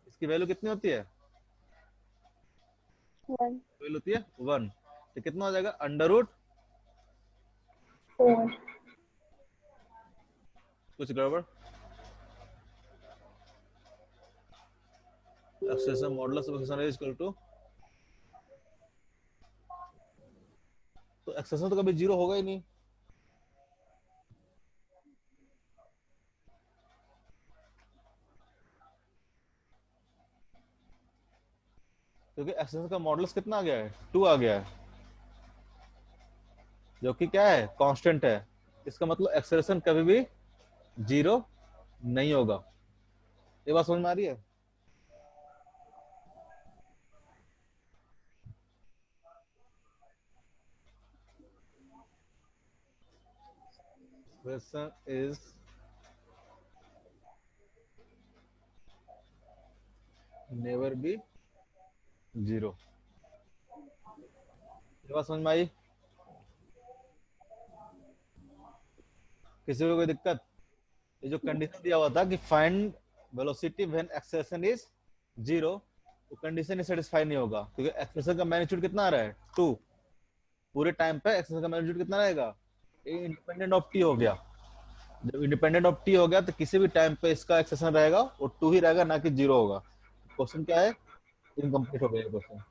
इसकी वैल्यू कितनी होती है, 1 वैल्यू होती है 1, तो कितना हो जाएगा, अंडर रूट, 4 कुछ गड़बड़, acceleration modulus of acceleration is equal to, तो एक्सेलरेशन तो कभी 0 होगा ही नहीं, क्योंकि एक्सेलरेशन का मॉडुलस कितना आ गया है, 2 आ गया है, जो कि क्या है, कांस्टेंट है, इसका मतलब एक्सेलरेशन कभी भी 0 नहीं होगा। ये बात समझ में आ रही है, एक्सेलरेशन इज नेवर बी 0। ये बात समझ में आई, किसी को कोई दिक्कत, ये जो कंडीशन दिया हुआ था कि find velocity when acceleration is 0, वो कंडीशन ही सेटिस्फाई नहीं होगा, क्योंकि एक्सेलरेशन का मैग्नीट्यूड कितना आ रहा है, 2, पूरे टाइम पे एक्सेलरेशन का मैग्नीट्यूड कितना रहेगा, इंडिपेंडेंट ऑफ टी हो गया, जब इंडिपेंडेंट ऑफ टी हो गया तो किसी भी टाइम पे इसका एक्सेलरेशन रहेगा वो 2 ही रहेगा, ना कि 0 होगा। क्वेश्चन क्या है, इनकम्प्लीट हो गया क्वेश्चन,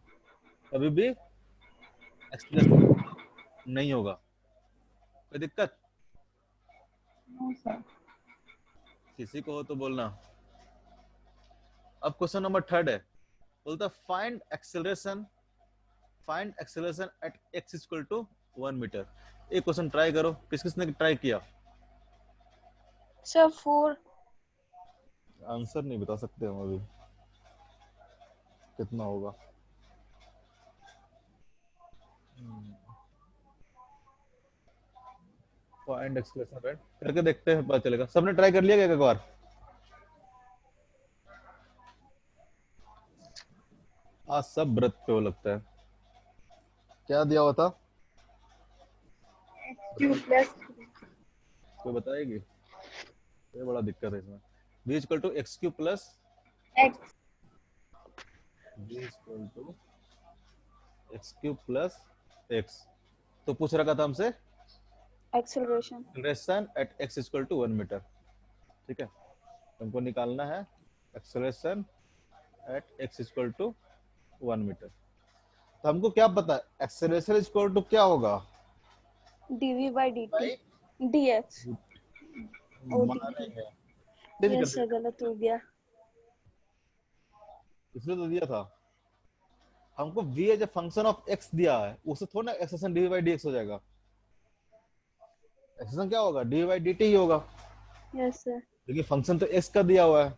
कभी भी एक्सेलरेशन नहीं होगा, कोई दिक्कत नो सर किसी को हो तो बोलना। अब क्वेश्चन नंबर 3 है, बोलता find acceleration at x equal to 1 metre. एक क्वेश्चन ट्राई करो, किस किसने ट्राई किया, sir 4 आंसर नहीं बता सकते हम अभी कितना होगा, फाइंड एक्सेलरेशन एट, करके देखते हैं, पता चलेगा। सबने ट्राई कर लिया क्या एक बार, आज सब व्रत पे हो लगता है, क्या दिया हुआ था, x³ प्लस कोई बताएगी, ये बड़ा दिक्कत है इसमें, v equal to x cube plus x v equal to x cube plus x, तो पूछ रखा था हमसे acceleration acceleration at x equal to 1 metre, ठीक है, हमको निकालना है acceleration at x equal to 1 metre. तो हमको क्या पता है, एक्सेलरेशन इक्वल टू क्या होगा, dv by dt भाई dx। ओ मारेंगे, dt। चेंज कर यस सर, देंगे, गलत हो गया। इसलिए तो दिया था हमको v as a function of x दिया है, उससे थोड़ा ना एक्सेशन dv by dx हो जाएगा, एक्सेशन क्या होगा, dv by dt ही होगा, यस सर। क्योंकि फंक्शन तो x का दिया हुआ है।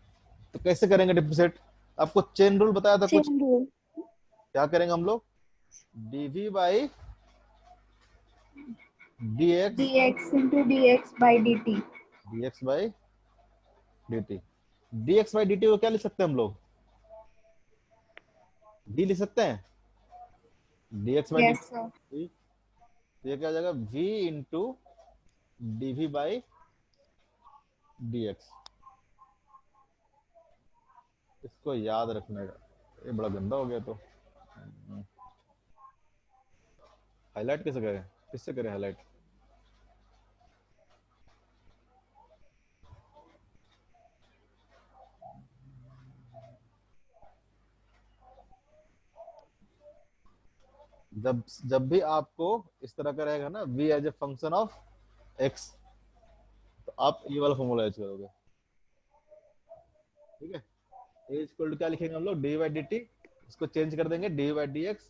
तो कैसे करेंगे डिफरेंशिएट, आपको चेन रूल बताया था कुछ, चेन रूल। क्या करेंगे हम लोग, dv by dx dx into dx by dt। dx by dt, dx by dt को क्या लिख सकते हैं हम लोग, v लिख सकते हैं, dx by Yes, sir. dt, ये क्या हो जाएगा, v into dv by dx। इसको याद रखने का, ये बड़ा गंदा हो गया। तो हाईलाइट कैसे करें, किससे करें हाईलाइट, जब जब भी आपको इस तरह का रहेगा ना, v as a function of x, तो आप ये वाला फॉर्मूला यूज करोगे, ठीक है। ए इक्वल टू क्या लिखेंगे हम लोग, डी बाई डी टी, इसको चेंज कर देंगे, d by d x,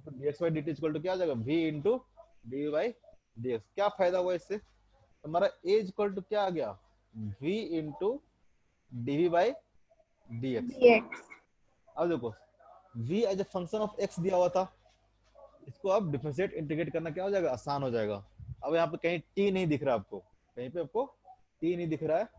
d x by D t equal to क्या आ जाएगा, v into d by d x. क्या फायदा हुआ इससे, हमारा ए इक्वल टू क्या आ गया, v into d v by d x. dx। अब देखो v as a function of x दिया हुआ था, इसको अब डिफरेंशिएट इंटीग्रेट करना क्या हो जाएगा, आसान हो जाएगा। अब यहाँ पे कहीं t नहीं दिख रहा आपको, कहीं पे आपको t नहीं दिख रहा है,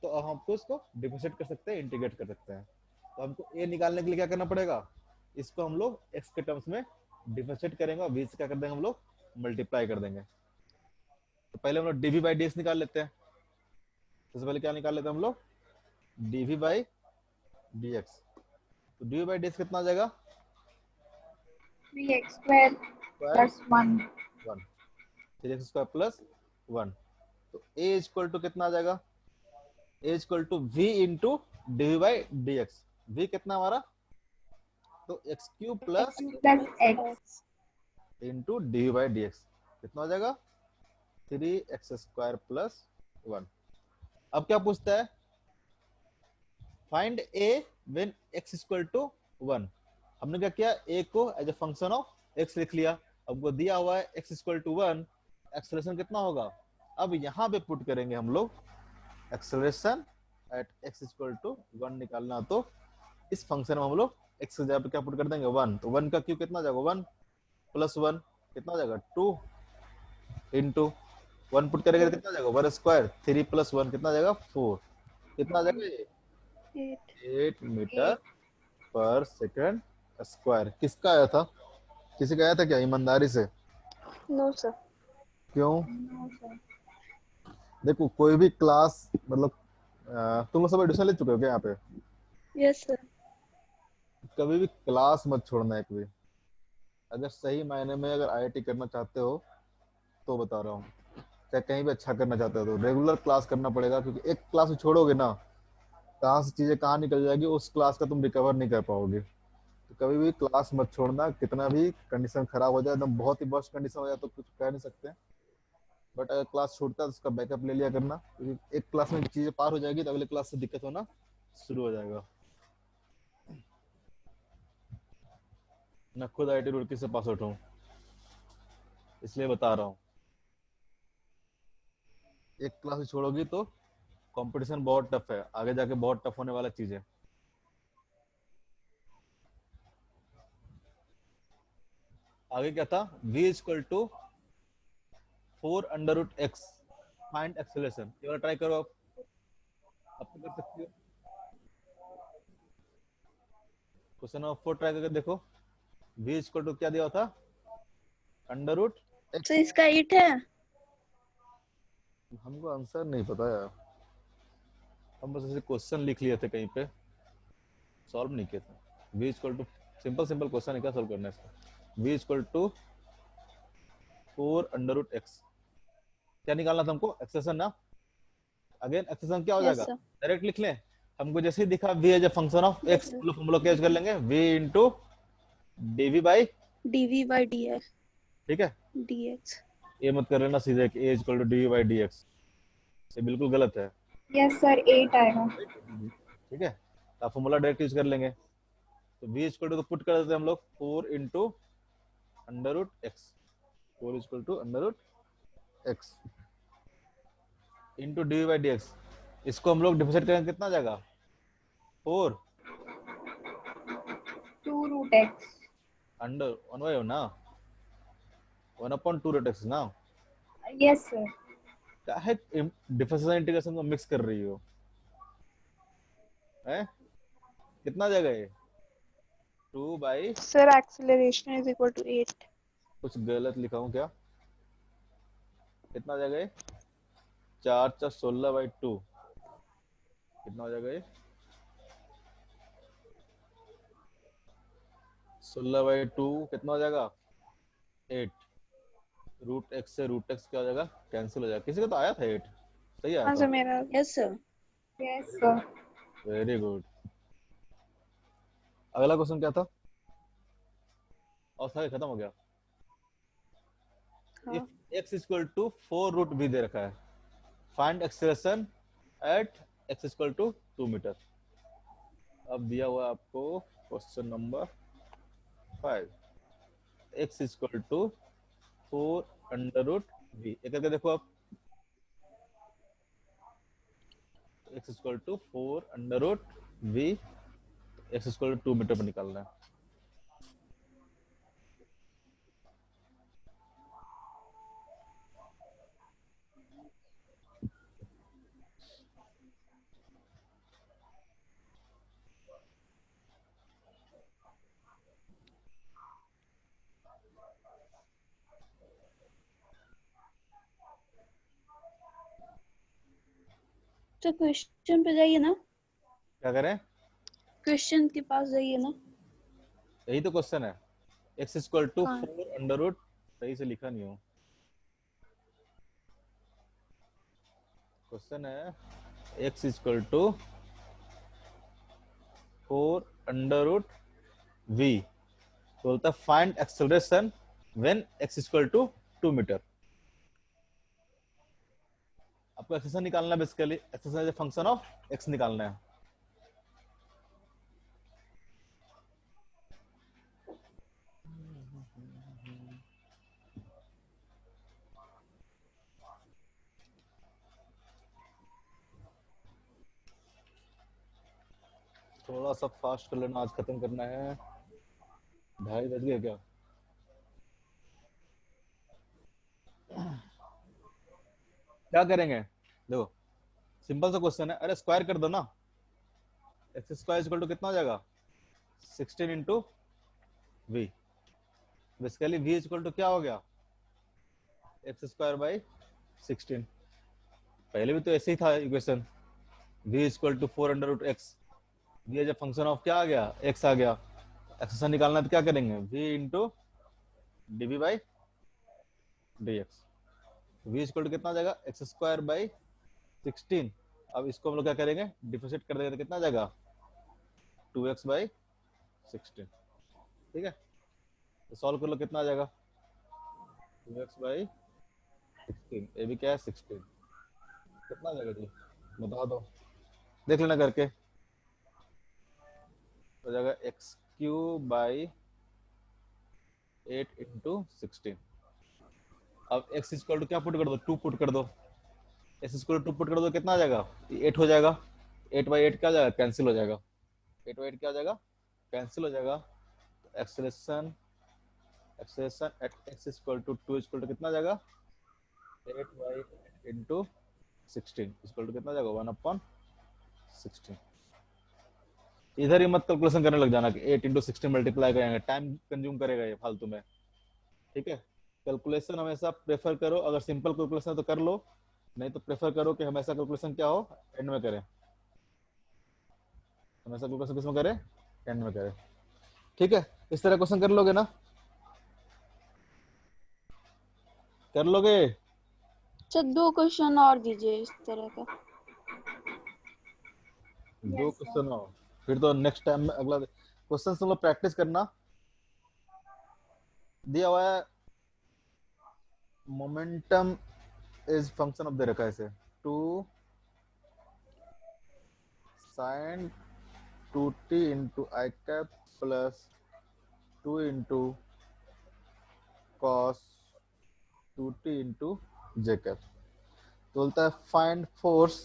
तो अब हमको इसको डिफरेंशिएट कर सकते हैं, इंटीग्रेट कर सकते हैं। तो हमको a निकालने के लिए क्या करना पड़ेगा, इसको हम लोग x के टर्म्स में डिफरेंशिएट करेंगे और v से क्या कर देंगे हम लोग, मल्टीप्लाई कर देंगे। तो पहले हम लोग dv बाई dx निकाल लेते हैं। सबसे पहले क्या निकाल लेते हैं हम लोग, dv बाई dx। तो dv बाई dx कितना आ जाएगा, 3x square plus 1। 1, 3x square plus 1। तो a इक्वल टू कितना आ जाएगा, a equal to v into d by d x. v कितना हमारा, तो x cube plus plus x। Into d by d x कितना हो जाएगा, 3x स्क्वायर प्लस 1। अब क्या पूछता है, find a when x equal to 1। हमने क्या किया, a को as a function of x लिख लिया, अब वो दिया हुआ है x इक्वल टू 1, एक्सेलरेशन कितना होगा। अब यहाँ पे पुट करेंगे हम लोग acceleration at x equal to 1 निकालना, तो इस फंक्शन में हम लोग x की जगह पे क्या पुट कर देंगे, 1। तो 1 का क्यूब कितना जाएगा, 1 प्लस 1 कितना जाएगा, 2 इंटू 1 पुट करेंगे तो कितना जाएगा, 1 स्क्वायर, 3 प्लस 1 कितना जाएगा, 4, कितना जाएगा, 8 मीटर पर सेकंड स्क्वायर। किसका आया था, किसी का आया था क्या, ईमानदारी से, नो सर। क्यों, No, sir. देखो कोई भी क्लास मतलब तुम लोग सब एडमिशन ले चुके हो क्या यहाँ पे, यस सर। कभी भी क्लास मत छोड़ना एक भी। अगर सही मायने में अगर आईआईटी करना चाहते हो तो बता रहा हूँ, चाहे कहीं भी अच्छा करना चाहते हो तो रेगुलर क्लास करना पड़ेगा, क्योंकि एक क्लास छोड़ोगे ना, कहाँ से चीजें कहाँ निकल जाएगी, उस क्लास का तुम रिकवर नहीं कर पाओगे। तो कभी भी क्लास मत छोड़ना, कितना भी कंडीशन खराब हो जाए, एकदम बहुत ही वर्स्ट कंडीशन हो जाए तो कुछ कह नहीं सकते, बट अगर क्लास छूटता है तो उसका बैकअप ले लिया करना, क्योंकि एक क्लास में चीजें पार हो जाएगी तो अगले क्लास से दिक्कत होना शुरू हो जाएगा। मैं खुद आईआईटी रुड़की से पास आउट हूँ, इसलिए बता रहा हूँ, एक क्लास छोड़ोगी तो कंपटीशन बहुत टफ है, आगे जाके बहुत टफ होने वाला चीज है। आगे क्या था, v equal to 4 under root x, find acceleration. ये वाला ट्राई करो आप तो कर सकते हो, क्वेश्चन नंबर 4 ट्राई करके देखो, v इक्वल टू क्या दिया था, अंडर रूट एक्स। तो इसका 8 है। हमको आंसर नहीं पता यार, हम बस ऐसे क्वेश्चन लिख लिए थे कहीं पे, सॉल्व नहीं किए थे। v equal to simple simple question है, क्या सॉल्व करना है इसका, v equal to 4 under root x, क्या निकालना था हमको, एक्सेशन ना, अगेन एक्सेशन क्या हो यस जाएगा, सर। डायरेक्ट लिख लें, हमको जैसे ही दिखा v as a function of yes x, sir. Formula क्या यूज कर लेंगे, v into dv by dv by dx ठीक है, dx। ये मत कर लेना सीधे कि a equal to d by d x, ये बिल्कुल गलत है। Yes sir, 8 आएगा। ठीक है, तो आप फॉर्मूला डायरेक्ट यूज कर लेंगे। तो v इक्वल टू को पुट कर देते हैं हम लोग 4 into under root x, 4 equal to under root x into d by d x. इसको हम लोग डिफरेंशिएट करेंगे कितना आ जाएगा 4 2 root x। अंडर 1 बाई ना 1/2 रूट एक्स ना। Yes sir। क्या है डिफरेंशियल इंटीग्रेशन को मिक्स कर रही हो है, कितना आ जाएगा ये 2 by, sir acceleration is equal to 8। कुछ गलत लिखा हूँ क्या, कितना आ जाएगा ये 4 × 16/2, कितना हो जाएगा ये 16/2 कितना हो जाएगा 8। रूट एक्स से रूट एक्स क्या हो जाएगा, कैंसिल हो जाएगा। किसी का तो आया था 8, सही आया हाँ था, सर मेरा। Yes sir. Yes sir। Very good. अगला क्वेश्चन क्या था, और सारे खत्म हो गया। हाँ if x equal to 4 root v दे रखा है, find acceleration at x equal to 2 metre. अब दिया हुआ है आपको question number 5, x equal to 4 under root v, एक करके देखो आप, x equal to 4 under root v, x equal to 2 metre पर निकालना है। तो क्वेश्चन पे जाइए ना, क्या करें, क्वेश्चन के पास जाइए ना। यही तो क्वेश्चन है, x इक्वल टू हाँ 4 अंडर रूट, सही से लिखा नहीं हो, क्वेश्चन है x equal to 4 under root v, तो बोलता है find acceleration when x equal to 2 metre. आपको एक्सेलरेशन निकालना है, basically acceleration is a function of x निकालना है। थोड़ा सा फास्ट कर लेना, आज खत्म करना है, 2:30 बज गए क्या। क्या करेंगे, देखो सिंपल सा क्वेश्चन है, अरे स्क्वायर कर दो ना, एक्स स्क्वायर इक्वल टू कितना हो जाएगा 16 into v, basically v equal to क्या हो गया एक्स स्क्वायर बाई 16। पहले भी तो ऐसे ही था equation, v equal to 4 under root x, v as a function of क्या आ गया x आ गया। एक्सेशन निकालना है तो क्या करेंगे v into d by d x, v equal to कितना आ जाएगा एक्स स्क्वायर बाई 16। अब इसको हम लोग क्या करेंगे डिफरेंशिएट कर देंगे तो कितना आ जाएगा 2x बाई 16, ठीक है। तो सॉल्व कर लो, कितना आ जाएगा 2x बाई 16, ये भी क्या है 16, कितना आ जाएगा जी बता दो, देख लेना करके, हो जाएगा एक्स क्यूब बाई 8 इंटू 16। अब x इक्वल टू क्या पुट कर दो 2 पुट कर दो, x इक्वल टू 2 पुट कर दो कितना आ जाएगा 8 हो जाएगा, 8/8 क्या हो जाएगा कैंसिल हो जाएगा, 8/8 क्या हो जाएगा कैंसिल हो जाएगा। Acceleration acceleration at x equal to 2 equal to कितना आ जाएगा 8/8 इंटू 16 इक्वल टू कितना आ जाएगा 1/16। इधर ही मत कैलकुलेशन करने लग जाना कि 8 इंटू 16 मल्टीप्लाई करेंगे, टाइम कंज्यूम करेगा ये फालतू में, ठीक है। कैलकुलेशन हमेशा प्रेफर करो, अगर सिंपल कैलकुलेशन है तो कर लो, नहीं तो प्रेफर करो कि हमेशा कैलकुलेशन क्या हो एंड में करें, हमेशा कैलकुलेशन किस में करें एंड में करें, ठीक है। इस तरह क्वेश्चन कर लोगे ना, कर लोगे। अच्छा 2 क्वेश्चन और दीजिए इस तरह का। 2 Yes sir। क्वेश्चन हो, फिर तो नेक्स्ट टाइम में अगला क्वेश्चन तुम लोग प्रैक्टिस करना, दिया हुआ है मोमेंटम इज फंक्शन ऑफ दे रखा है इसे 2 sin 2t into I cap plus 2 into cos 2t into j cap। तो बोलता है फाइंड फोर्स,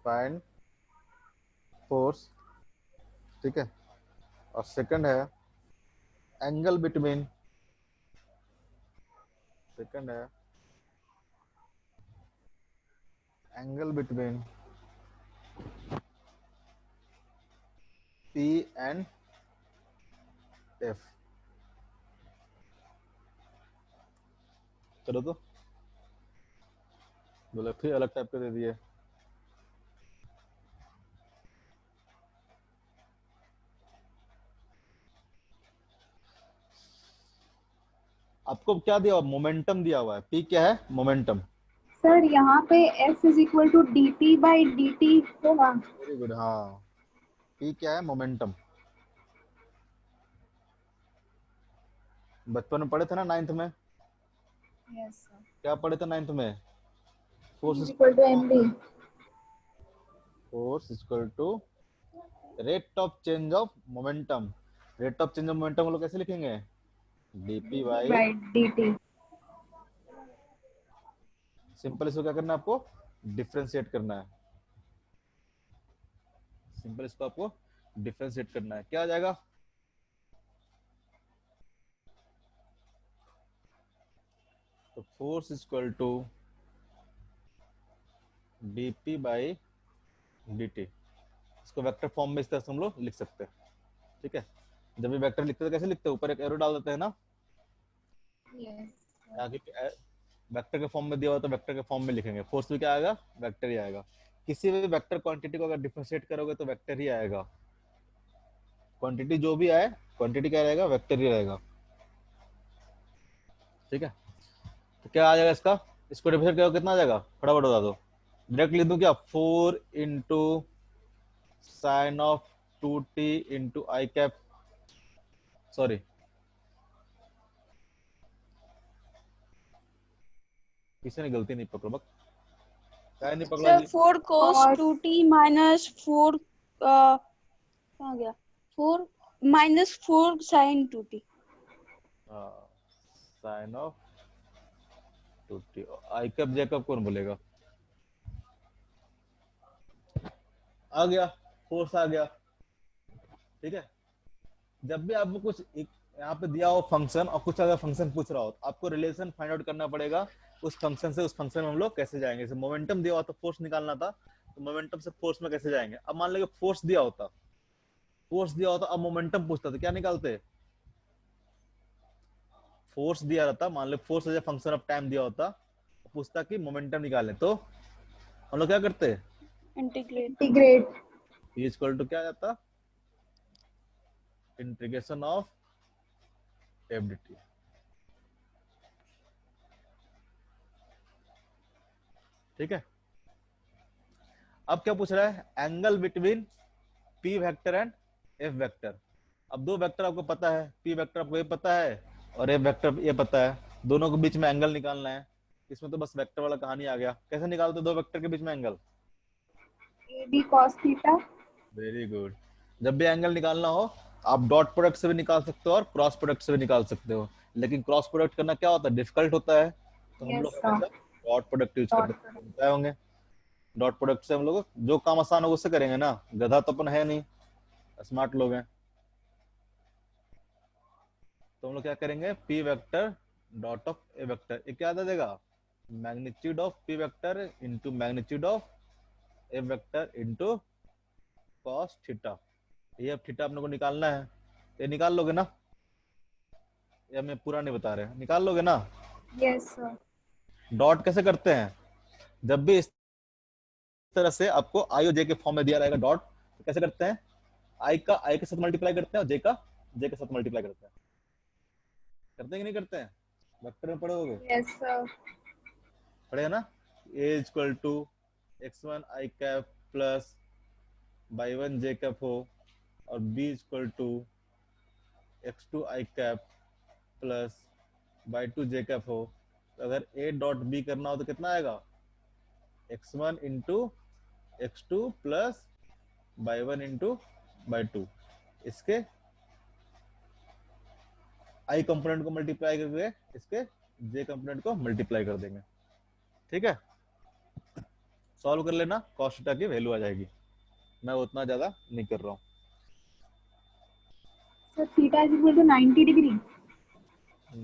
फाइंड फोर्स, ठीक है। और सेकंड है एंगल बिटवीन, सेकंड है angle between P and F। चलो तो बोले फिर अलग टाइप के दे दिए। आपको क्या दिया हुआ, मोमेंटम दिया हुआ है। P क्या है, मोमेंटम। सर यहाँ पे F is equal to dt/dt होगा। वेरी गुड, हाँ। P क्या है, मोमेंटम। बचपन में पढ़े थे ना 9th में, यस सर। क्या पढ़े थे 9th में, E is force equal to mv। Force equal to rate of change of momentum. Rate of change of momentum हम लोग कैसे लिखेंगे, dp बाई, dt/dt। सिंपल इसको क्या करना है आपको, डिफरेंशिएट करना है। सिंपल इसको आपको डिफरेंशिएट करना है, क्या आ जाएगा, तो force equal to dp by dt। इसको वेक्टर फॉर्म में इस तरह से हम लोग लिख सकते हैं, ठीक है। जब भी वेक्टर लिखते हैं तो कैसे लिखते हैं, ऊपर एक एरो डाल देते हैं ना, यस आगे वेक्टर के फॉर्म में दिया हुआ तो वेक्टर के फॉर्म में लिखेंगे। फोर्स में क्या आएगा, वेक्टर ही आएगा। किसी भी वेक्टर क्वांटिटी को अगर डिफरेंशिएट करोगे तो वेक्टर ही आएगा। क्वांटिटी जो भी आए, क्वांटिटी क्या रहेगा, वेक्टर ही रहेगा, ठीक है। तो क्या आ जाएगा इसका, इसको डिफरेंशिएट करोगे कितना आ जाएगा, फटाफट बता दो। डायरेक्ट लिख दूं क्या, 4 इंटू sine of 2t into I cap, sorry किसी ने गलती नहीं पकड़ो, बक क्या नहीं पकड़ा sir ji. 4 cos Cos 2t minus 4 कहाँ गया, 4 minus 4 sin 2t। Sine of 2t, I cap J cap कौन बोलेगा, आ गया, फोर्स आ गया, ठीक है। जब भी आपको कुछ यहाँ पे दिया हो फंक्शन और कुछ अगर फंक्शन पूछ रहा हो तो आपको रिलेशन फाइंड आउट करना पड़ेगा उस फंक्शन से। उस फंक्शन में हम लोग कैसे जाएंगे, जैसे मोमेंटम दिया हुआ तो फोर्स निकालना था, तो मोमेंटम से फोर्स में कैसे जाएंगे। अब मान लो फोर्स दिया होता, फोर्स दिया होता, अब मोमेंटम पूछता तो क्या निकालते, फोर्स दिया रहता, मान लो force as a function of time दिया होता, तो पूछता कि मोमेंटम निकालें, तो हम लोग क्या करते, इंटीग्रेट। इंटीग्रेट। ये इक्वल टू क्या आ जाता, integration of F D t, ठीक है। अब क्या पूछ रहा है, angle between P vector and F vector. अब दो वेक्टर आपको पता है, पी वेक्टर आपको ये पता है और एफ वेक्टर ये पता है, दोनों के बीच में एंगल निकालना है। इसमें तो बस वेक्टर वाला कहानी आ गया, कैसे निकालते दो वेक्टर के बीच में angle, AB cos theta. Very good. जब भी एंगल निकालना हो आप डॉट प्रोडक्ट से भी निकाल सकते हो और क्रॉस प्रोडक्ट से भी निकाल सकते हो, लेकिन क्रॉस प्रोडक्ट करना क्या होता है, डिफिकल्ट होता है, तो हम यस लोग सर। हमेशा डॉट प्रोडक्ट यूज करते डॉट हैं, प्रोडक्ट। बताए होंगे। डॉट प्रोडक्ट से हम लोग जो काम आसान होगा उससे करेंगे ना, गधा तो अपन है नहीं, स्मार्ट लोग हैं। तो हम लोग क्या करेंगे, P vector dot of A vector, ये क्या देगा, magnitude of P vector into magnitude of A vector into cos theta. ये अब थीटा अपने को निकालना है, ये निकाल लोगे ना, या मैं पूरा नहीं बता रहे, निकाल लोगे ना। Yes sir. डॉट कैसे करते हैं, जब भी इस तरह से आपको आई और जे के फॉर्म में दिया रहेगा डॉट, तो कैसे करते हैं, आई के साथ मल्टीप्लाई करते हैं और जे के साथ मल्टीप्लाई करते हैं, करते हैं कि नहीं करते हैं, वेक्टर में पढ़े होगे, यस सर। पढ़े ना। A equal to x1 I cap plus y1 J cap हो, और b equal to x2 i cap plus Y two J cap हो, तो अगर a डॉट b करना हो तो कितना आएगा, x1 into x2 plus by one into by two, इसके i कंपोनेंट को मल्टीप्लाई करके इसके j कंपोनेंट को मल्टीप्लाई कर देंगे। ठीक है, सॉल्व कर लेना, कॉस थीटा की वैल्यू आ जाएगी। मैं उतना ज्यादा नहीं कर रहा हूँ। Sir theta is equal to 90 degree.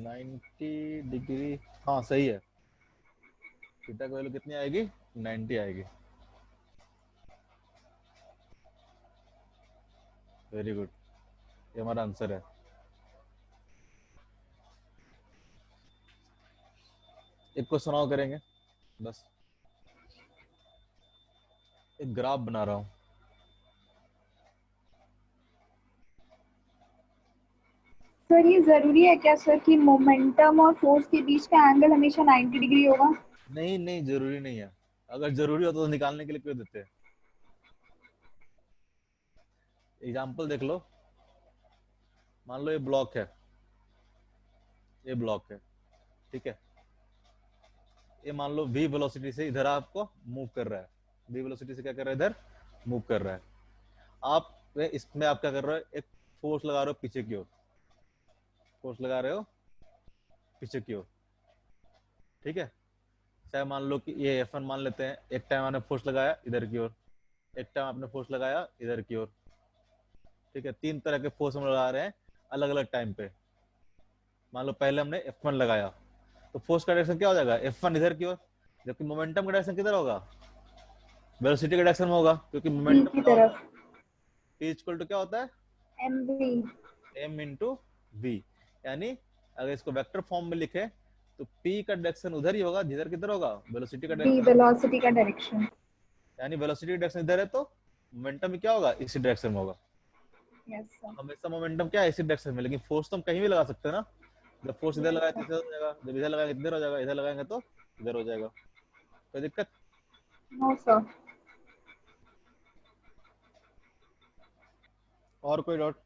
90 degree, हाँ सही है। थीटा की वैल्यू कितनी आएगी, 90 आएगी। वेरी गुड, ये हमारा आंसर है। एक क्वेश्चन और करेंगे, बस एक ग्राफ बना रहा हूँ। सर ये जरूरी है क्या सर कि मोमेंटम और फोर्स के बीच का एंगल हमेशा 90 डिग्री होगा? नहीं नहीं, जरूरी नहीं है। अगर जरूरी हो तो निकालने के लिए क्यों देते हैं। एग्जाम्पल देख लो, मान लो ये ब्लॉक है, ये ब्लॉक है, ठीक है। ये मान लो v वेलोसिटी से इधर आपको मूव कर रहा है, v वेलोसिटी से क्या कर रहा है, इधर मूव कर रहा है। आप इसमें आप क्या कर रहे हो, एक फोर्स लगा रहे हो पीछे की ओर, फोर्स लगा रहे हो पीछे की ओर, ठीक है। चाहे मान लो कि ये F1 मान लेते हैं, एक टाइम आपने फोर्स लगाया इधर की ओर, एक टाइम आपने फोर्स लगाया इधर की ओर, ठीक है। तीन तरह के फोर्स हम लगा रहे हैं अलग अलग टाइम पे। मान लो पहले हमने F1 लगाया, तो फोर्स का डायरेक्शन क्या हो जाएगा, F1 इधर की ओर, जबकि मोमेंटम का डायरेक्शन किधर होगा, वेलोसिटी के डायरेक्शन में होगा, क्योंकि बी मोमेंटम की क्या होता तरफ। है, T इक्वल टू क्या होता है, m b. m into v. यानी अगर इसको वेक्टर फॉर्म में लिखे तो p का डायरेक्शन उधर ही होगा जिधर किधर होगा, वेलोसिटी का बी डायरेक्शन। वेलोसिटी का डायरेक्शन। यानी वेलोसिटी का डायरेक्शन इधर है तो मोमेंटम भी क्या होगा, इसी डायरेक्शन में होगा। Yes sir. हमेशा मोमेंटम क्या है, इसी डायरेक्शन में, लेकिन फोर्स तो हम कहीं भी लगा सकते हैं ना। जब फोर्स इधर यस लगाए तो सर। इधर हो जाएगा, जब इधर लगाएंगे इधर हो जाएगा, इधर लगाएंगे तो इधर हो जाएगा। कोई दिक्कत। No sir. और कोई डाउट।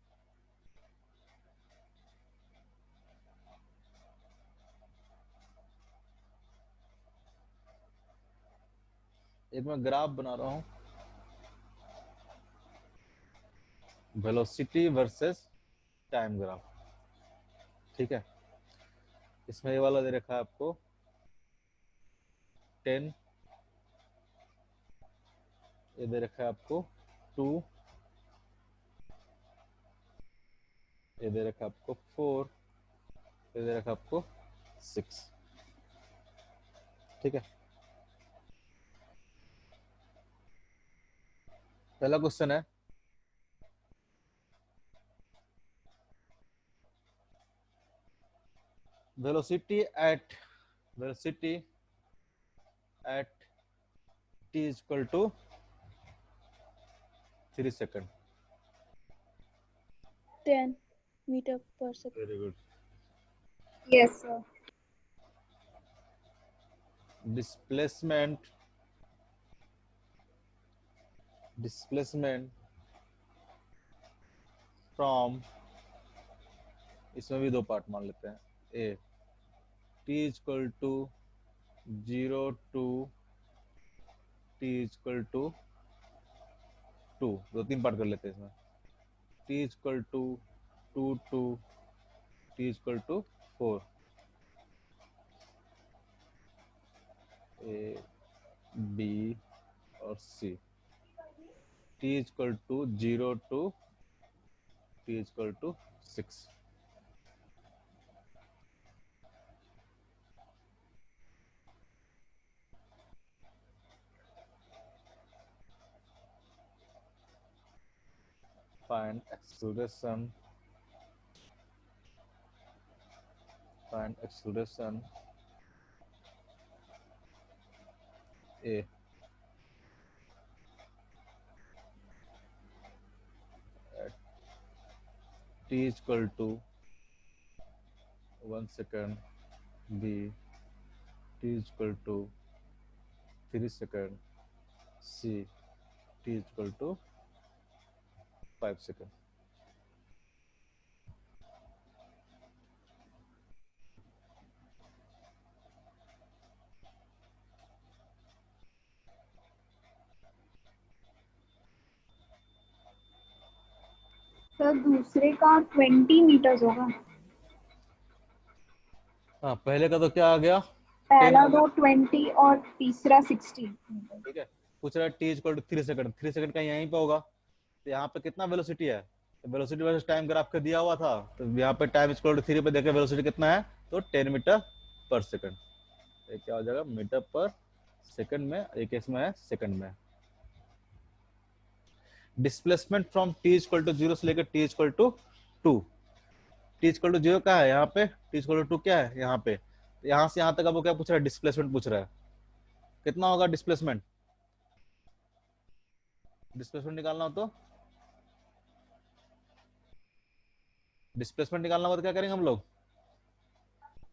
एक मैं ग्राफ बना रहा हूँ, वेलोसिटी वर्सेस टाइम ग्राफ, ठीक है। इसमें ये वाला दे रखा है आपको 10, ये दे रखा है आपको 2, ये दे रखा है आपको 4, ये दे रखा है आपको 6, ठीक है। पहला क्वेश्चन है, velocity at velocity at t is equal to 3 second। 10 meter per second. Very good. Yes sir. Displacement displacement from, इसमें भी दो पार्ट मान लेते हैं, ए t is equal to 0 to t is equal to 2, दो तीन पार्ट कर लेते हैं इसमें। t is equal to 2 to t is equal to 4, a b और c. t is equal to 0 to t is equal to 6। find acceleration, find acceleration a at t is equal to 1 second, b t is equal to 3 second, c t is equal to 5 second। Sir दूसरे का 20 metres होगा। हाँ, पहले का तो क्या आ गया 10 पहला आ गया। तो 20 और तीसरा 60। ठीक है, पूछ रहा है t equal to 3 second, 3 second का यहीं पे होगा, तो यहाँ पे कितना वेलोसिटी है, तो वेलोसिटी वर्सेस टाइम ग्राफ का दिया हुआ था, तो यहाँ पे टाइम इक्वल टू 3 पे देखे वेलोसिटी कितना है, तो 10 मीटर पर सेकंड। ये क्या हो जाएगा, मीटर पर सेकंड में, एक इसमें है सेकंड में। Displacement from t equal to 0 से लेकर t equal to 2, t equal to 0 क्या है यहाँ पे, टी इक्वल टू 2 क्या है यहाँ पे, तो यहाँ से यहाँ तक आपको क्या पूछ रहा है, डिस्प्लेसमेंट पूछ रहा है, कितना होगा डिस्प्लेसमेंट, डिस्प्लेसमेंट निकालना हो तो, डिस्प्लेसमेंट निकालना हो तो क्या करेंगे हम लोग,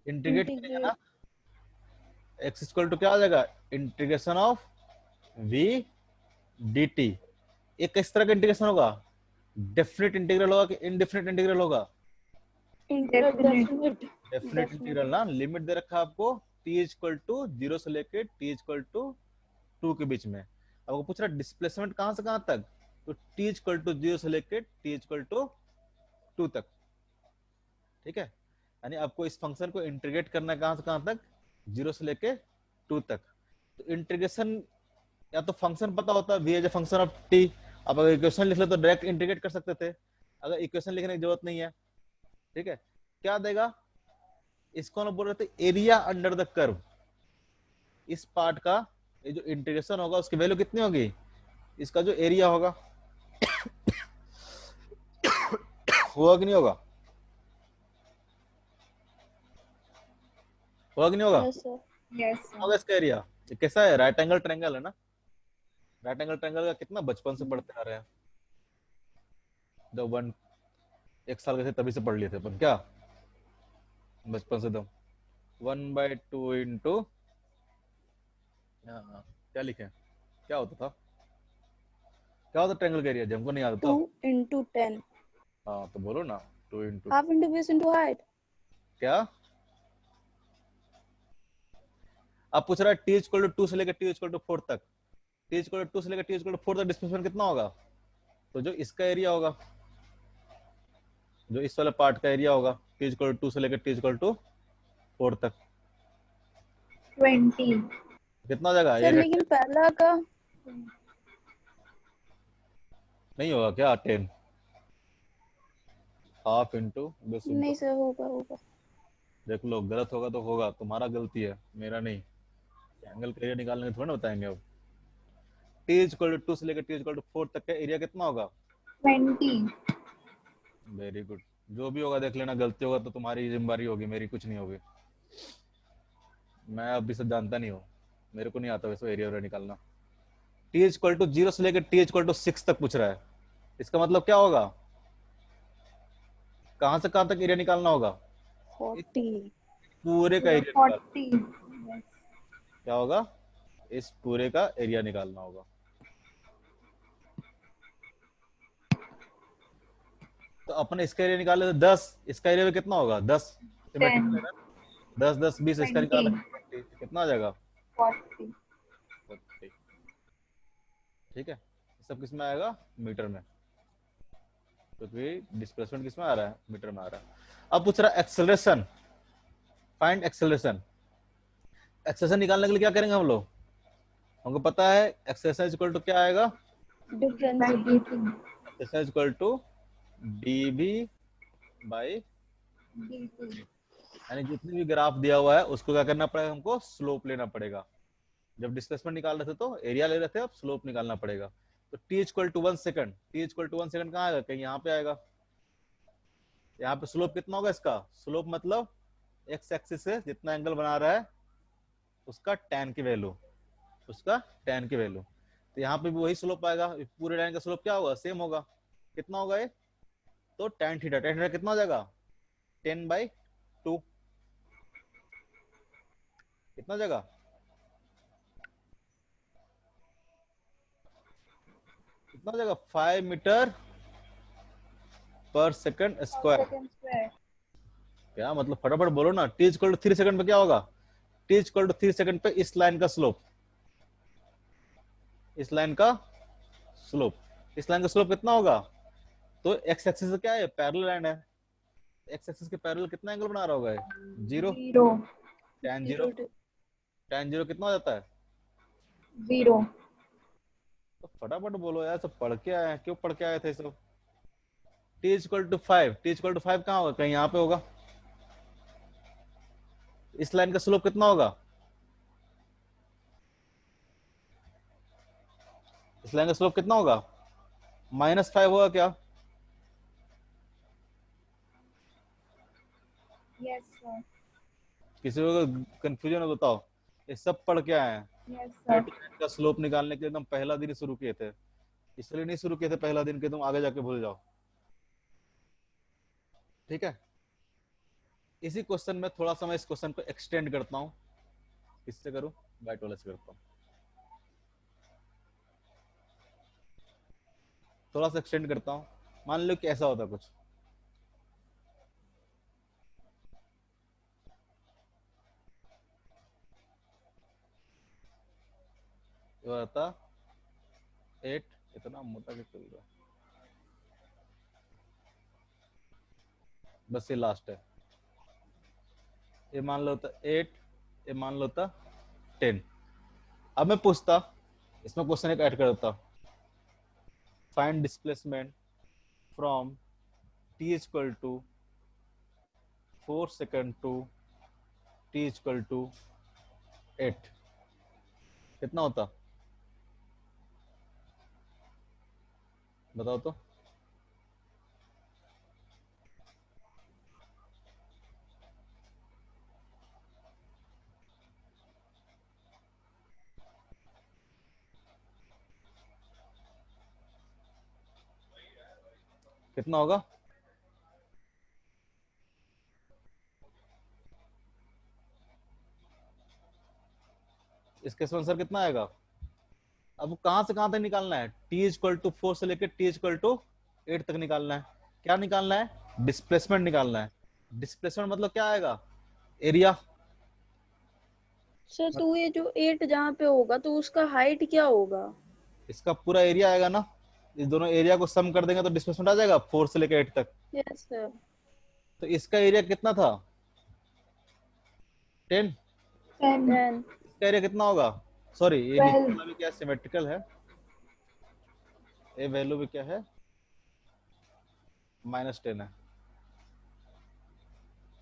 इंटीग्रेट करेंगे ना, एक्स इक्वल टू क्या हो जाएगा, इंटीग्रेशन ऑफ v dt। ये किस तरह का इंटीग्रेशन होगा, डेफिनेट इंटीग्रल होगा कि इनडेफिनेट इंटीग्रल होगा, डेफिनेट डेफिनेट इंटीग्रल ना, लिमिट दे रखा है आपको t इक्वल टू 0 से लेके t इक्वल टू 2 के बीच में। आपको पूछ रहा है डिस्प्लेसमेंट कहां से कहां तक, तो t इक्वल टू 0 से लेके t इक्वल टू 2 तक। ठीक है, यानी आपको इस फंक्शन को इंटीग्रेट करना है कहां से कहां तक, 0 से लेके 2 तक। तो इंटीग्रेशन या तो फंक्शन पता होता v as a function of t, आप अगर इक्वेशन लिख ले तो डायरेक्ट इंटीग्रेट कर सकते थे, अगर इक्वेशन लिखने की जरूरत नहीं है। ठीक है, क्या देगा, इसको हम बोल रहे थे एरिया अंडर द कर्व, इस पार्ट का ये जो इंटीग्रेशन होगा उसकी वैल्यू कितनी होगी, इसका जो एरिया होगा होगा कि नहीं होगा, होगा कि नहीं होगा, यस सर यस होगा इसका एरिया। ये कैसा है, राइट एंगल ट्रायंगल है ना, राइट एंगल ट्रायंगल का कितना बचपन से पढ़ते आ रहे हैं, जब 1 साल के थे तभी से पढ़ लिए थे अपन, क्या बचपन से दम 1/2 इंटू क्या लिखे, क्या होता था, क्या होता ट्रायंगल का एरिया, हमको नहीं आता 2 था। into 10 हाँ तो बोलो ना, 2 into half into base into height। क्या, आप पूछ रहा है टी इक्वल टू 2 से लेकर टी इक्वल टू 4 तक, टी इक्वल टू 2 से लेकर टी इक्वल टू 4 तक डिस्प्लेसमेंट कितना होगा, तो जो इसका एरिया होगा, जो इस वाले पार्ट का एरिया होगा, टी इक्वल टू 2 से लेकर टी इक्वल टू 4 तक 20। कितना हो जाएगा, सर लेकिन पहला का नहीं होगा क्या 10, हाफ इंटू बस, नहीं सर होगा होगा देख लो गलत होगा तो होगा, तुम्हारा गलती है मेरा नहीं, एंगल का एरिया निकालने के थोड़ा ना बताएंगे अब। टी इक्वल टू 2 से लेकर टी इक्वल टू 4 तक का एरिया कितना होगा, 20। वेरी गुड, जो भी होगा देख लेना, गलती होगा तो तुम्हारी जिम्मेदारी होगी, मेरी कुछ नहीं होगी, मैं अभी से जानता नहीं हूँ, मेरे को नहीं आता वैसे एरिया निकालना। टी इक्वल टू 0 से लेकर टी इक्वल टू 6 तक पूछ रहा है, इसका मतलब क्या होगा, कहां से कहां तक एरिया निकालना होगा, 40 पूरे का एरिया निकालना, 40। क्या होगा, इस पूरे का एरिया निकालना होगा। तो अपने इसका एरिया निकाले तो 10, इसका एरिया कितना होगा 10, 10। 10 10 20 इसका 20। निकाला, कितना आ जाएगा 40। 40। ठीक है, सब किस में आएगा, मीटर में, क्योंकि डिस्प्लेसमेंट किस में आ रहा है, मीटर में आ रहा है। अब पूछ रहा है एक्सेलरेशन, फाइंड एक्सेलरेशन। एक्सेलरेशन निकालने के लिए क्या करेंगे हम लोग, हमको पता है एक्सेलरेशन इक्वल टू क्या आएगा, difference acceleration equal to dv by, यानी जितनी भी ग्राफ दिया हुआ है उसको क्या करना पड़ेगा, हमको स्लोप लेना पड़ेगा। जब डिस्प्लेसमेंट निकाल रहे थे तो एरिया ले रहे थे, अब स्लोप निकालना पड़ेगा। तो t equal to 1 second, t equal to 1 second कहाँ आएगा, कहीं यहाँ पे आएगा, यहाँ पे स्लोप कितना होगा इसका, स्लोप मतलब एक्स एक्सिस से जितना एंगल बना रहा है उसका tan की वैल्यू, उसका tan की वैल्यू, तो यहाँ पे भी वही स्लोप आएगा, पूरे लाइन का स्लोप क्या होगा, सेम होगा, कितना होगा ये, तो tan थीटा, tan थीटा कितना हो जाएगा 10/2, कितना हो जाएगा, कितना हो जाएगा 5 मीटर पर सेकंड स्क्वायर। क्या मतलब, फटाफट बोलो ना, t इक्वल टू 3 सेकंड पे क्या होगा, t इक्वल टू 3 सेकंड पे इस लाइन का स्लोप, इस लाइन का स्लोप, इस लाइन का स्लोप कितना होगा तो एक्स एक्सिस से क्या है, पैरेलल लाइन है, एक्स एक्सिस के पैरेलल कितना एंगल बना रहा होगा ये? 0। 0 tan 0, tan 0 कितना हो जाता है? 0 तो फटाफट बोलो यार, सब पढ़ के आए हैं, क्यों पढ़ के आए थे सब? t equal to 5, t equal to 5 कहाँ होगा? कहीं यहाँ पे होगा। इस लाइन का स्लोप कितना होगा? इस लाइन का स्लोप कितना होगा? -5 होगा क्या? यस सर किसी को कंफ्यूजन हो बताओ? ये सब पढ़ के आए हैं। यस स्ट्रेट सर लाइन का स्लोप निकालने के लिए एकदम पहला दिन ही शुरू किए थे, इसलिए नहीं शुरू किए थे पहला दिन के तुम आगे जाके भूल जाओ। ठीक है, इसी क्वेश्चन में थोड़ा सा मैं इस क्वेश्चन को एक्सटेंड करता हूँ। किससे करूँ? वाइट वाले से करता हूँ। थोड़ा सा एक्सटेंड करता हूँ। मान लो कि ऐसा होता कुछ, ये होता 8, इतना मोटा क्यों चल रहा है? बस ये लास्ट है। ये मान लो था 8, ये मान लो था 10। अब मैं पूछता, इसमें क्वेश्चन एक ऐड कर देता, find displacement from t equal to 4 second to t equal to 8, कितना होता? बताओ तो। कितना होगा? इसके आंसर कितना आएगा? अब कहां से कहां तक निकालना है? t इक्वल टू 4 से लेकर t इक्वल टू 8 तक निकालना है। क्या निकालना है? डिस्प्लेसमेंट निकालना है। डिस्प्लेसमेंट मतलब क्या आएगा? एरिया। सर तो ये जो 8 जहाँ पे होगा तो उसका हाइट क्या होगा? इसका पूरा एरिया आएगा ना, इस दोनों एरिया को सम कर देंगे तो डिस्प्लेसमेंट आ जाएगा 4 से लेकर 8 तक। Yes sir. तो इसका एरिया कितना था? 10। 10 इसका एरिया कितना होगा? सॉरी, ये नीचे 12 वाला भी क्या सिमेट्रिकल है, ये वैल्यू भी क्या है? -10 है।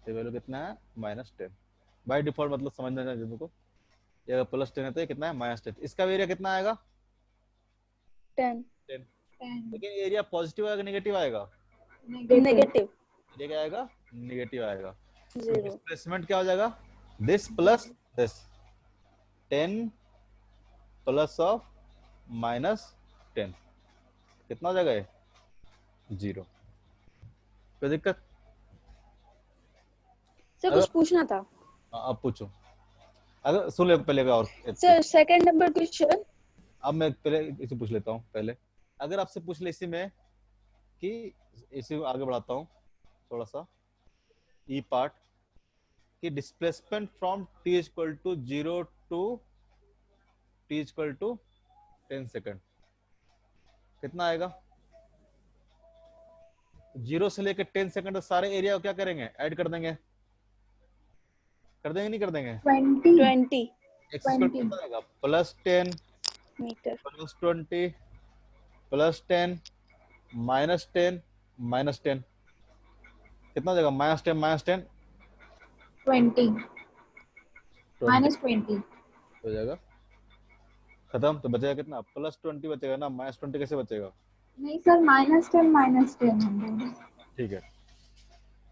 ये वैल्यू कितना है? -10। बाय डिफॉल्ट, मतलब समझना चाहिए तुमको, ये अगर +10 है तो ये कितना है? -10। इसका एरिया कितना आएगा? 10 10। 10 लेकिन एरिया पॉजिटिव आएगा नेगेटिव आएगा? नेगेटिव ये क्या आएगा? नेगेटिव आएगा। तो 0। डिस्प्लेसमेंट क्या हो जाएगा? This plus this, 10 plus of -10, कितना हो जाएगा ये? 0। कोई दिक्कत? सर अगर कुछ पूछना था। आप पूछो, अगर सुन ले पहले का और सर सेकंड नंबर क्वेश्चन। अब मैं पहले इसे पूछ लेता हूँ पहले। अगर आपसे पूछ ले इसी में कि, इसी को आगे बढ़ाता हूँ थोड़ा सा, ई पार्ट, कि displacement from t equal to 0 to t equal to 10 second कितना आएगा? 0 से लेकर 10 सेकंड तक सारे एरिया को क्या करेंगे? ऐड कर देंगे। कर देंगे नहीं कर देंगे? 20 20 x इक्वल टू कितना आएगा? +10 मीटर। +20 +10 -10 -10, कितना हो जाएगा? -10 -10 20 20 -20 हो जाएगा, खत्म। तो बचेगा कितना? +20 बचेगा ना, -20 कैसे बचेगा? नहीं सर -10 ठीक है,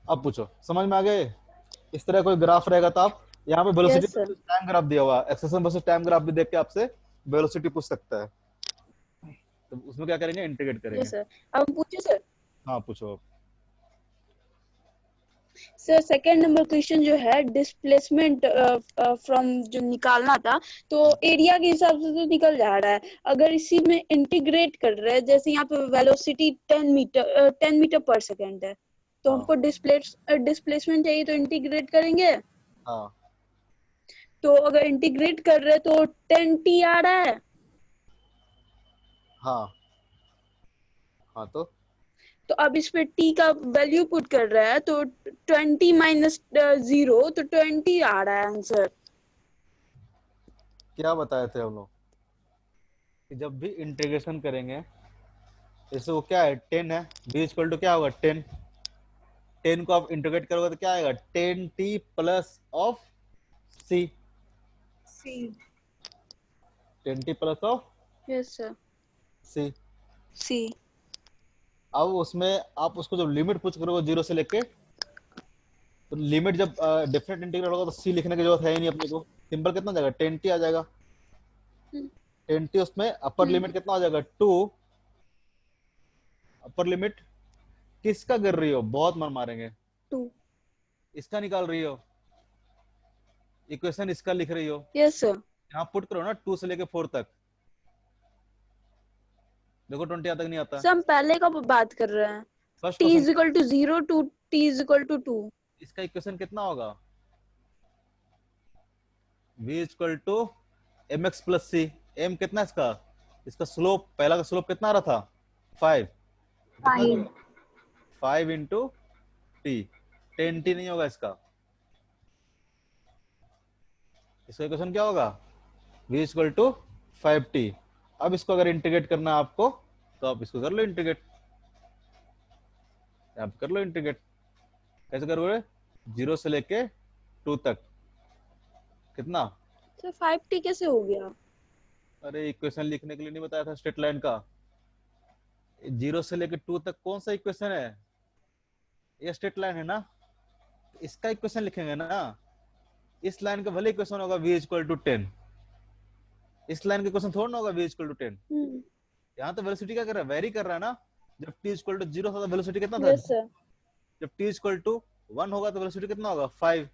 अब पूछो, समझ में आ गए? इस तरह कोई ग्राफ रहेगा तो आप यहाँ पे velocity yes sir. Time graph दिया हुआ है, एक्सेलरेशन वर्सेस टाइम ग्राफ भी देख के आपसे वेलोसिटी पूछ सकता है, तो उसमें क्या करेंगे? इंटीग्रेट करेंगे। Yes sir. अब हम पूछे सर। हाँ पूछो। सर सेकंड नंबर क्वेश्चन जो है डिस्प्लेसमेंट फ्रॉम जो निकालना था, तो एरिया के हिसाब से तो निकल जा रहा है। अगर इसी में इंटीग्रेट कर रहे हैं, जैसे यहाँ पे वेलोसिटी 10 मीटर पर सेकंड है, तो हाँ हमको डिस्प्लेसमेंट चाहिए तो इंटीग्रेट करेंगे। हाँ तो अगर इंटीग्रेट कर रहे हैं तो 10t आ रहा है। हाँ हाँ, तो तो अब इस पे t का वैल्यू पुट कर रहा है तो 20 माइनस 0 तो 20 आ रहा है आंसर। क्या बताए थे हम लोग कि जब भी इंटीग्रेशन करेंगे, जैसे वो क्या है 10 है, b इक्वल टू क्या होगा 10, 10 को आप इंटीग्रेट करोगे तो क्या आएगा 10t plus of c, c 10t plus of yes sir. c। c अब उसमें आप उसको जब लिमिट पूछ करोगे जीरो से लेके, तो लिमिट जब डिफरेंट इंटीग्रल होगा तो c लिखने की जरूरत है ही नहीं अपने को, सिंपल कितना आ जाएगा 10t आ जाएगा। 10t उसमें अपर लिमिट कितना हो जाएगा 2, अपर लिमिट किसका कर रही हो, बहुत मन मारेंगे, 2 इसका निकाल रही हो, इक्वेशन इसका लिख रही हो, यस सर। यहाँ पुट करो ना 2 से लेके 4 तक, देखो 20 यहाँ तक नहीं आता। सर हम पहले का बात कर रहे हैं, first t question is equal to 0 to t is equal to 2। इसका इक्वेशन कितना होगा v equal to m x plus c, m कितना है इसका, इसका स्लोप, पहला का स्लोप कितना आ रहा था 5, कितना 5 5 इंटू टी, 10t नहीं होगा इसका इक्वेशन क्या होगा v इक्वल टू 5t। अब इसको अगर इंटीग्रेट करना है आपको तो आप इसको कर लो इंटीग्रेट, आप कर लो इंटीग्रेट, कैसे करोगे 0 से लेके 2 तक कितना, सर 5t कैसे हो गया? अरे इक्वेशन लिखने के लिए नहीं बताया था स्ट्रेट लाइन का, 0 से लेके 2 तक कौन सा इक्वेशन है, ये स्ट्रेट लाइन है ना, इसका इक्वेशन लिखेंगे ना, इस लाइन का भले इक्वेशन होगा v इक्वल टू 10, इस लाइन का इक्वेशन थोड़ा ना होगा v इक्वल टू 10। यहाँ तो वेलोसिटी क्या कर रहा है, वेरी कर रहा है ना, जब t इक्वल टू 0 था तो वेलोसिटी कितना था, यस सर। जब t इक्वल टू 1 होगा तो वेलोसिटी कितना होगा 5,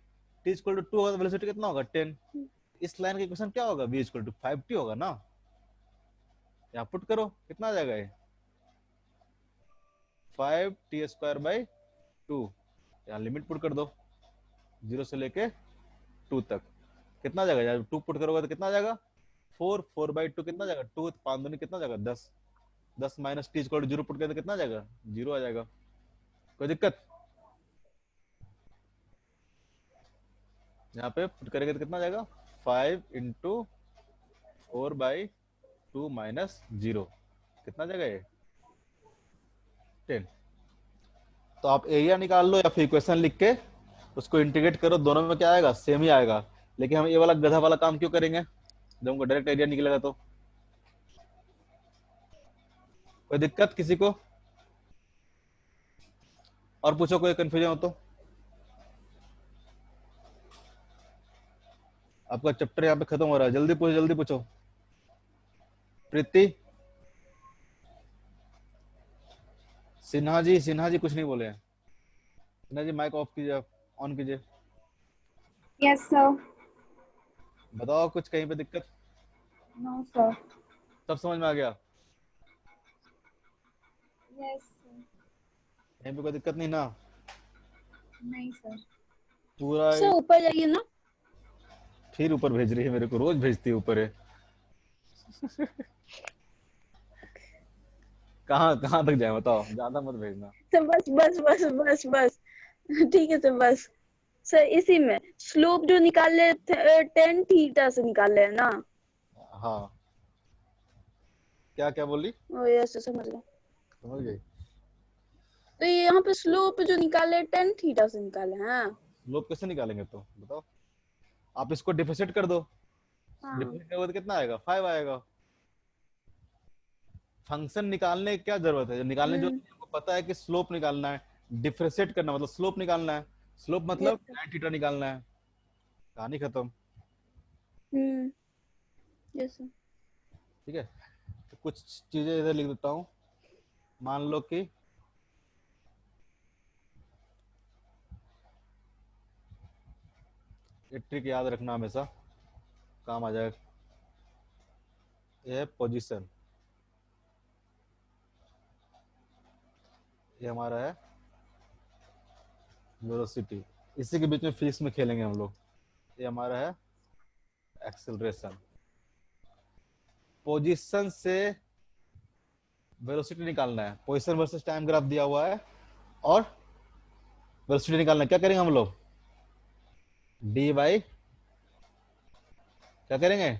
t इक्वल टू 2 होगा तो वेलोसिटी कितना होगा 10। इस लाइन का इक्वेशन क्या होगा v इक्वल टू 5t होगा ना, यहाँ पुट करो कितना आ जाएगा ये 5t स्क्वायर बाई 2, यहाँ लिमिट पुट कर दो 0 से लेके 2 तक, कितना आ जाएगा, 2 पुट करोगे तो कितना आ जाएगा 4, 4 बाई 2 कितना आ जाएगा 2, 5 दूनी कितना आ जाएगा 10, 10 minus t equal to 0 put करें तो कितना आ जाएगा 0 आ जाएगा, कोई दिक्कत, यहाँ पे पुट करेंगे तो कितना आ जाएगा 5 इंटू 4 बाई 2 माइनस 0, कितना आ जाएगा ये 10। तो आप एरिया निकाल लो या फिर इक्वेशन लिख के उसको इंटीग्रेट करो, दोनों में क्या आएगा सेम ही आएगा, लेकिन हम ये वाला गधा वाला काम क्यों करेंगे जब हमको डायरेक्ट एरिया निकलेगा तो। कोई दिक्कत किसी को, और पूछो कोई कंफ्यूजन हो तो, आपका चैप्टर यहाँ पे खत्म हो रहा है, जल्दी पूछो जल्दी पूछो। प्रीति, सिन्हा जी कुछ नहीं बोले हैं, सिन्हा जी माइक ऑफ कीजिए, ऑन कीजिए, यस सर। बताओ कुछ कहीं पे दिक्कत, नो सर। सब समझ में आ गया, यस सर। कहीं पे कोई दिक्कत नहीं ना, नहीं सर। पूरा सर ऊपर जाइए ना। फिर ऊपर भेज रही है मेरे को, रोज भेजती है ऊपर है कहाँ कहाँ तक जाए बताओ, ज्यादा मत भेजना। सर बस बस बस बस बस ठीक है सर बस। सर इसी में स्लोप जो निकाले 10 थीटा से निकाले है ना। हाँ क्या क्या बोली, ओ यस समझ गया। समझ गई, तो ये यहाँ पे स्लोप जो निकाले 10 थीटा से निकाले हैं। लोग कैसे निकालेंगे तो बताओ, आप इसको डिफरेंशिएट कर दो, हाँ डिफरेंशिएट करोगे तो कितना आएगा 5 आएगा, फंक्शन निकालने की क्या जरूरत है, निकालने जो आपको पता है कि स्लोप निकालना है, डिफरेंशिएट करना मतलब स्लोप निकालना है, स्लोप मतलब tan थीटा निकालना है, कहानी खत्म। यस ठीक है, तो कुछ चीजें इधर लिख देता हूँ, मान लो कि ये ट्रिक याद रखना हमेशा काम आ जाएगा, ये है पोजीशन, ये हमारा है वेलोसिटी, इसी के बीच में फिजिक्स में खेलेंगे हम लोग, ये हमारा है एक्सेलरेशन, पोजीशन से वेलोसिटी निकालना है, पोजीशन वर्सेस टाइम ग्राफ दिया हुआ है और वेलोसिटी निकालना है। क्या करेंगे हम लोग, डी बाई क्या करेंगे,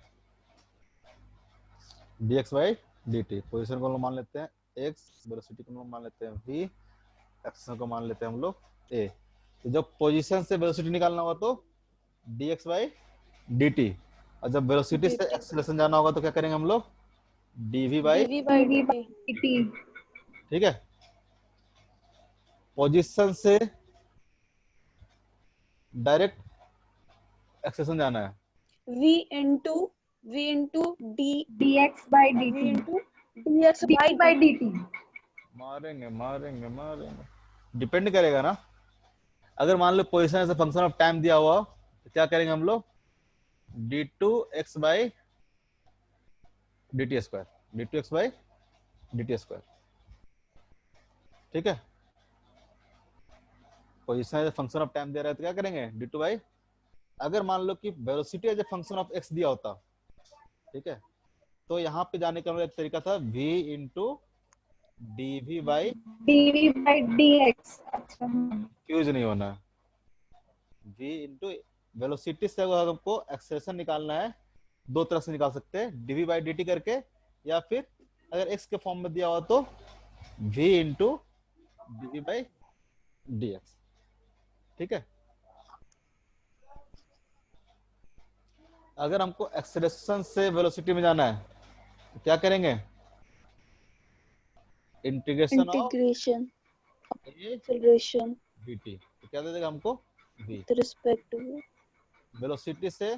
D x by D T. Position को हम लोग मान लेते हैं एक्स, वेलोसिटी को हम लोग मान लेते हैं वी, एक्सेलरेशन को मान लेते हैं हम लोग ए। तो जब पोजीशन से वेलोसिटी निकालना होगा तो D x by D T, और जब वेलोसिटी से एक्सेलरेशन जाना होगा तो क्या करेंगे हम लोग, d v by, dv by dv by dt dt। ठीक है। पोजीशन से डायरेक्ट एक्सेलरेशन जाना है, v into d dx by v dt। into dx by dt by dt। मारेंगे मारेंगे मारेंगे, डिपेंड करेगा ना। अगर मान लो position as a function of time दिया हुआ तो क्या करेंगे हम लोग, D two X by D T square, D two X by D T square, ठीक है। Position as a function of time दे रहा है तो क्या करेंगे, डी टू बाई, अगर मान लो कि velocity as a function of x दिया होता, ठीक है, तो यहाँ पे जाने का एक तरीका था v into d v by, dv by dx। अच्छा कंफ्यूज नहीं होना, v इंटू वेलोसिटी से अगर हमको एक्सेलरेशन निकालना है दो तरह से निकाल सकते हैं, dv बाई dt करके, या फिर अगर x के फॉर्म में दिया हुआ तो v into dv by dx, ठीक है। अगर हमको एक्सेलरेशन से वेलोसिटी में जाना है तो क्या करेंगे, integration of integration a acceleration dt, तो क्या दे देगा हमको v। with respect to velocity से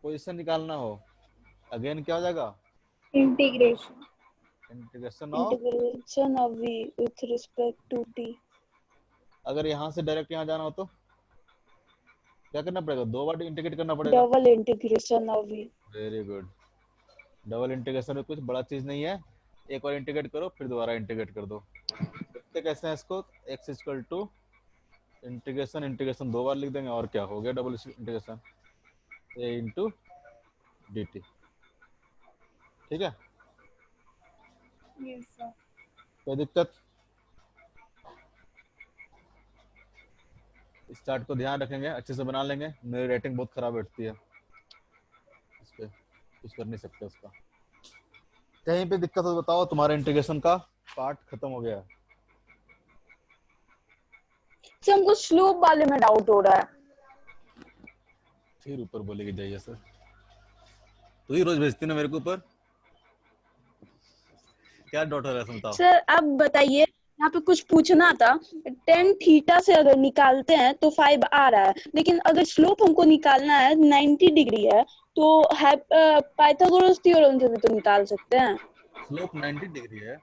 पोजीशन निकालना हो, अगेन क्या हो जाएगा, integration. Integration of, integration of v with respect to t अगर यहाँ से डायरेक्ट यहाँ जाना हो तो क्या करना पड़ेगा, दो बार इंटीग्रेट करना पड़ेगा। double integration of v very good, double integration में कुछ बड़ा चीज नहीं है, एक बार इंटीग्रेट करो फिर दोबारा इंटीग्रेट कर दो। देखते कैसे हैं इसको, x equal to integration, integration दो बार लिख देंगे और क्या हो गया, double integration a into d t, ठीक है। Yes sir. कोई दिक्कत, स्टार्ट को ध्यान रखेंगे, अच्छे से बना लेंगे। मेरी रेटिंग बहुत खराब बैठती है इस पे, कुछ कर नहीं सकते उसका। कहीं पे दिक्कत हो बताओ, तुम्हारा इंटीग्रेशन का पार्ट खत्म हो गया है। से हमको स्लोप वाले में डाउट हो रहा है। फिर ऊपर बोलेगी जाइए सर, तू ही रोज भेजती ना मेरे को ऊपर, क्या डाउट हो रहा है बताओ। सर अब बताइए, यहाँ पे कुछ पूछना था, टेन थीटा से अगर निकालते हैं तो 5 आ रहा है, लेकिन अगर स्लोप हमको निकालना है 90 डिग्री है तो पाइथागोरस थ्योरम से भी तो निकाल सकते हैं। स्लोप 90 डिग्री है,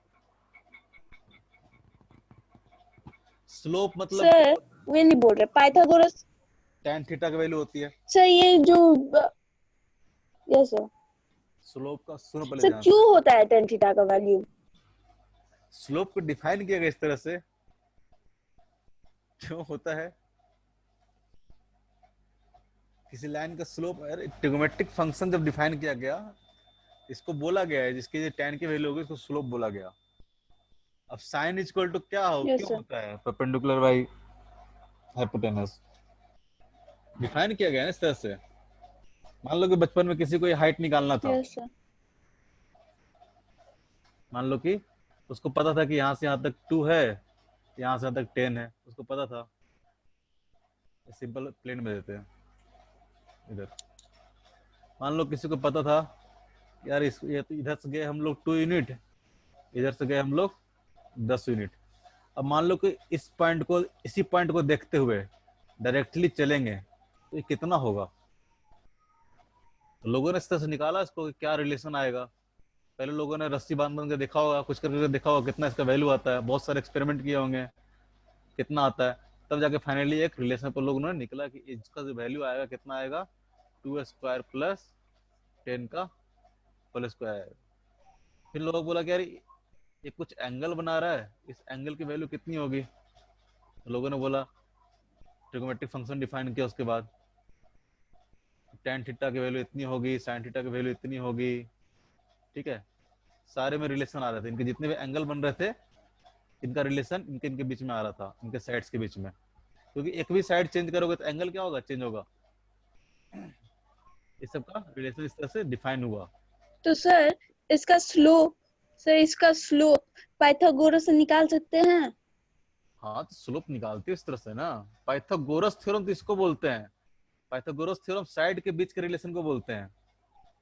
स्लोप मतलब सर वे नहीं बोल रहे, पाइथागोरस tan थीटा की वैल्यू होती है। सर ये जो यस सर, स्लोप का सुनो पहले सर ध्यान क्यों से, होता है टेन थीटा का वैल्यू? स्लोप को डिफाइन किया गया इस तरह से, क्यों होता है, किसी लाइन का स्लोप, ट्रिगोमेट्रिक फंक्शन जब डिफाइन किया गया, इसको बोला गया है जिसकी जो tan की वैल्यू होगी उसको स्लोप बोला गया। अब sin इक्वल टू क्या हो, Yes, क्यों sir. होता है, परपेंडिकुलर बाई हाइपोटेनस, डिफाइन किया गया है इस तरह से। मान लो कि बचपन में किसी को ये हाइट निकालना था, यस सर, मान लो कि उसको पता था कि यहाँ से यहाँ तक 2 है, यहाँ से यहाँ तक 10 है, उसको पता था। सिंपल प्लेन में देते हैं इधर। मान लो किसी को पता था यार ये तो इधर से गए हम लोग 2 यूनिट, इधर से गए हम लोग 10 यूनिट। अब मान लो कि इस पॉइंट को, इसी पॉइंट को देखते हुए डायरेक्टली चलेंगे तो ये कितना होगा। तो लोगों ने इस तरह से निकाला इसको कि क्या रिलेशन आएगा। पहले लोगों ने रस्सी बांध के देखा होगा, कुछ करके देखा होगा कितना इसका वैल्यू आता है, बहुत सारे एक्सपेरिमेंट किए होंगे कितना आता है, तब जाके फाइनली एक रिलेशन पर लोगों ने निकला कि इसका जो वैल्यू आएगा कितना आएगा, 2 स्क्वायर प्लस 10 का होल स्क्वायर। फिर लोगों को बोला कि यार ये कुछ एंगल बना रहा है, इस एंगल की वैल्यू कितनी होगी। तो लोगों ने बोला, ट्रिगोमेट्रिक फंक्शन डिफाइन किया, उसके बाद tan थीटा की वैल्यू इतनी होगी, sin थीटा की वैल्यू इतनी होगी, ठीक है। सारे में रिलेशन आ रहे थे, इनके जितने भी एंगल बन रहे थे इनका रिलेशन इनके इनके बीच में आ रहा था, इनके साइड्स के बीच में, क्योंकि एक भी साइड चेंज करोगे तो एंगल क्या होगा, चेंज होगा। इस सब का रिलेशन इस तरह से डिफाइन हुआ। तो सर इसका स्लोप पाइथागोरस से निकाल सकते हैं? हाँ तो स्लोप निकालते इस तरह से ना, पाइथागोरस थ्योरम तो इसको बोलते हैं, पाइथागोरस थ्योरम साइड के बीच के रिलेशन को बोलते हैं,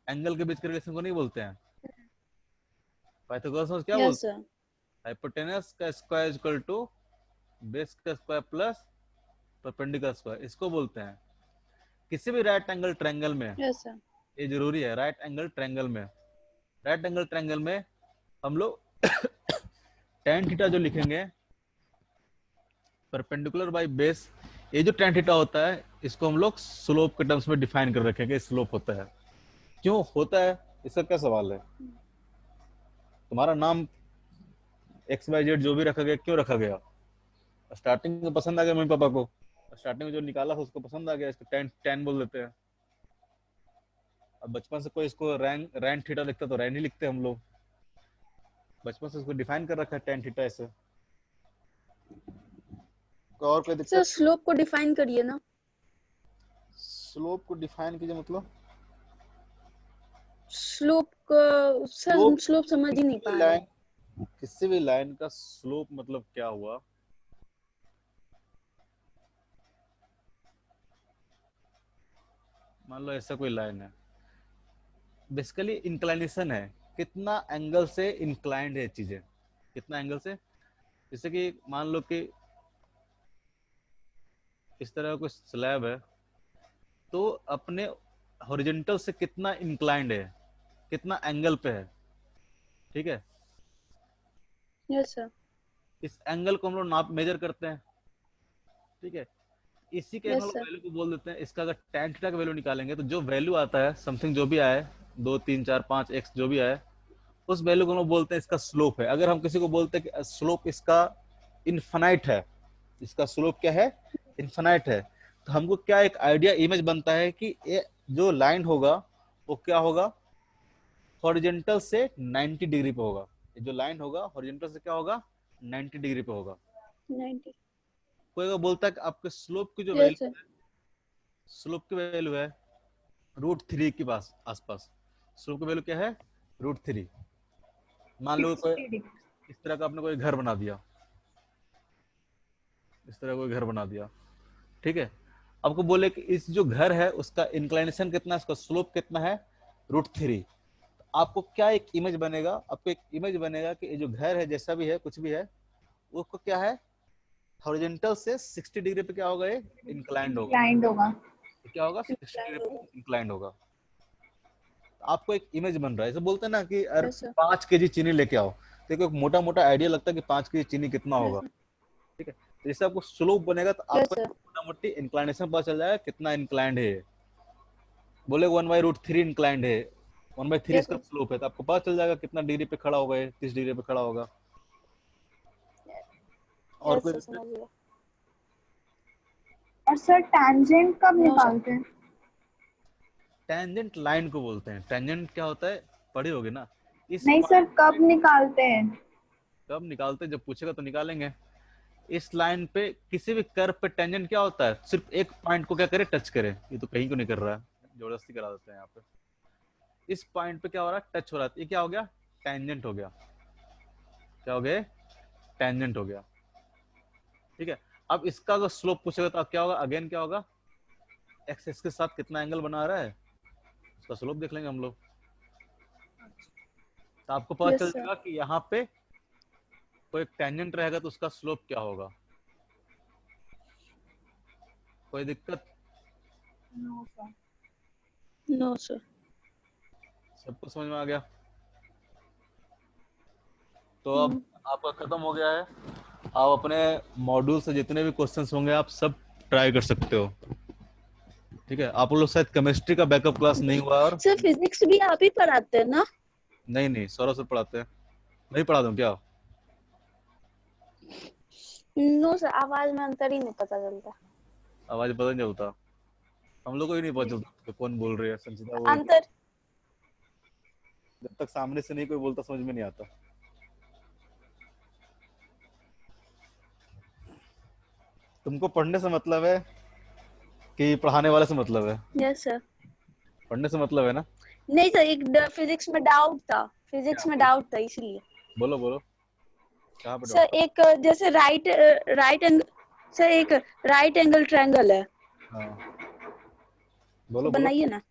एंगल के बीच के रिलेशन को नहीं बोलते हैं। पाइथागोरस में क्या यस बोलते हैं, सर। हाइपोटेनस का स्क्वायर इक्वल टू बेस का स्क्वायर प्लस परपेंडिकुलर स्क्वायर, इसको बोलते हैं। किसी भी राइट एंगल ट्रायंगल में यस सर। ये जरूरी है, राइट एंगल ट्रायंगल में, राइट एंगल ट्रायंगल में हम लोग tan थीटा जो लिखेंगे परपेंडिकुलर बाय बेस, ये जो tan थीटा होता है इसको हम लोग स्लोप के टर्म्स में डिफाइन कर रखेंगे, स्लोप होता है। क्यों होता है, इसका क्या सवाल है? तुम्हारा नाम XYZ जो भी रखा गया, क्यों रखा गया? स्टार्टिंग में पसंद आ गया मम्मी पापा को, स्टार्टिंग में जो निकाला था उसको पसंद आ गया, इसको tan बोल देते हैं। अब बचपन से कोई इसको रैन थीटा लिखता तो रैन ही लिखते हम लोग, बचपन से इसको डिफाइन कर रखा है tan थीटा ऐसे। और कोई सर दिक्कत? स्लोप को डिफाइन करिए ना। स्लोप को डिफाइन कीजिए मतलब स्लोप को सर हम स्लोप स्लोप समझ ही नहीं पा रहे। किसी भी लाइन का स्लोप मतलब क्या हुआ? मान लो ऐसा कोई लाइन है, बेसिकली इंक्लाइनेशन है, कितना एंगल से इंक्लाइंड है चीजें, कितना एंगल से। जैसे कि मान लो कि इस तरह का कोई स्लैब है, तो अपने हॉरिजॉन्टल से कितना इंक्लाइंड है, कितना एंगल पे है, ठीक है। Yes sir. इस एंगल को हम लोग नाप मेजर करते हैं, ठीक है। इसी के हम यस लोग सर। वैल्यू को बोल देते हैं। इसका अगर tan थीटा का वैल्यू निकालेंगे तो जो वैल्यू आता है समथिंग जो भी आए 2 3 4 5 x जो भी आए, उस वैल्यू को हम लोग बोलते हैं इसका स्लोप है। अगर हम किसी को बोलते हैं कि स्लोप इसका इनफाइनाइट है, इसका स्लोप क्या है, इनफाइनाइट है, तो हमको क्या एक आइडिया इमेज बनता है कि ये जो लाइन होगा वो क्या होगा, हॉरिजॉन्टल से 90 डिग्री पे होगा। ये जो लाइन होगा हॉरिजॉन्टल से क्या होगा, 90 डिग्री पे होगा। 90। कोई अगर बोलता है कि आपके स्लोप की जो यस वैल्यू सर। है, स्लोप की वैल्यू है √3 के पास आसपास, स्लोप की वैल्यू क्या है, √3। मान लो कोई 60 डिग्री। इस तरह का आपने कोई घर बना दिया, इस तरह कोई घर बना दिया, ठीक है। आपको बोले कि इस जो घर है उसका इंक्लाइनेशन कितना है, उसका स्लोप कितना है, √3। आपको क्या एक इमेज बनेगा, आपको एक इमेज बनेगा कि ये जो घर है जैसा भी है कुछ भी है उसको क्या है, हॉरिजॉन्टल से 60 डिग्री पे क्या होगा, ये इंक्लाइंड होगा। इंक्लाइंड होगा। तो क्या होगा, 60 डिग्री पे इंक्लाइंड होगा। आपको एक इमेज बन रहा है। जैसे बोलते हैं ना कि अरे यस सर। 5 केजी चीनी लेके आओ, तो एक मोटा मोटा आइडिया लगता है कि 5 केजी चीनी कितना होगा, यस ठीक है। तो जैसे आपको स्लोप बनेगा तो आपको सर। मोटा मोटी इंक्लाइनेशन पता चल जाएगा कितना इंक्लाइंड है। बोले 1/√3 इंक्लाइंड है, 1/3 यस इसका सर। स्लोप है, तो आपको पता चल जाएगा कितना डिग्री पे खड़ा होगा, 30 डिग्री पे खड़ा होगा। और यस कोई सर दिक्कत? समझ गया। और सर टैंजेंट कब नो सर। निकालते हैं? टेंजेंट लाइन को बोलते हैं। टेंजेंट क्या होता है, पढ़े होगे ना। इस नहीं सर, पॉइंट कब निकालते हैं? कब निकालते हैं, जब पूछेगा तो निकालेंगे। इस लाइन पे किसी भी कर्व पे टेंजेंट क्या होता है, सिर्फ एक पॉइंट को क्या करे, टच करे। ये तो कहीं को नहीं कर रहा है, जबरदस्ती करा देते हैं यहाँ पे। इस पॉइंट पे क्या हो रहा है, टच हो रहा है, ये क्या हो गया, टेंजेंट हो गया। क्या हो गया, टेंजेंट हो गया, ठीक है। अब इसका अगर स्लोप पूछेगा तो क्या होगा, अगेन क्या होगा, एक्स एक्स के साथ कितना एंगल बना रहा है उसका स्लोप देख लेंगे हम लोग। तो आपको पता यस चल सर। जाएगा कि यहाँ पे कोई टेंजेंट रहेगा तो उसका स्लोप क्या होगा। कोई दिक्कत? No sir. No sir. सबको समझ में आ गया? तो अब आपका खत्म हो गया है। आप अपने मॉड्यूल से जितने भी क्वेश्चंस होंगे आप सब ट्राई कर सकते हो, ठीक है। आप लोग शायद केमिस्ट्री का बैकअप क्लास नहीं हुआ, और सर फिजिक्स भी आप ही पढ़ाते हैं ना? नहीं नहीं सौरभ सर पढ़ाते हैं। नहीं पढ़ा दूं क्या? नो सर, आवाज में अंतर ही नहीं पता चलता। आवाज पता नहीं चलता, हम लोग को ही नहीं पता चलता कि कौन बोल रही है, संचिता बोल रही अंतर जब तक सामने से नहीं कोई बोलता समझ में नहीं आता। तुमको पढ़ने से मतलब है कि पढ़ाने वाले से मतलब है? Yes sir. पढ़ने से मतलब है ना? नहीं सर, एक फिजिक्स में डाउट था, फिजिक्स क्या में बोलो? डाउट था इसलिए। बोलो बोलो, कहाँ पे सर डाउट था? एक जैसे राइट एंगल, सर एक राइट एंगल ट्रायंगल है, हाँ तो बोलो बोलो। बनाइए ना।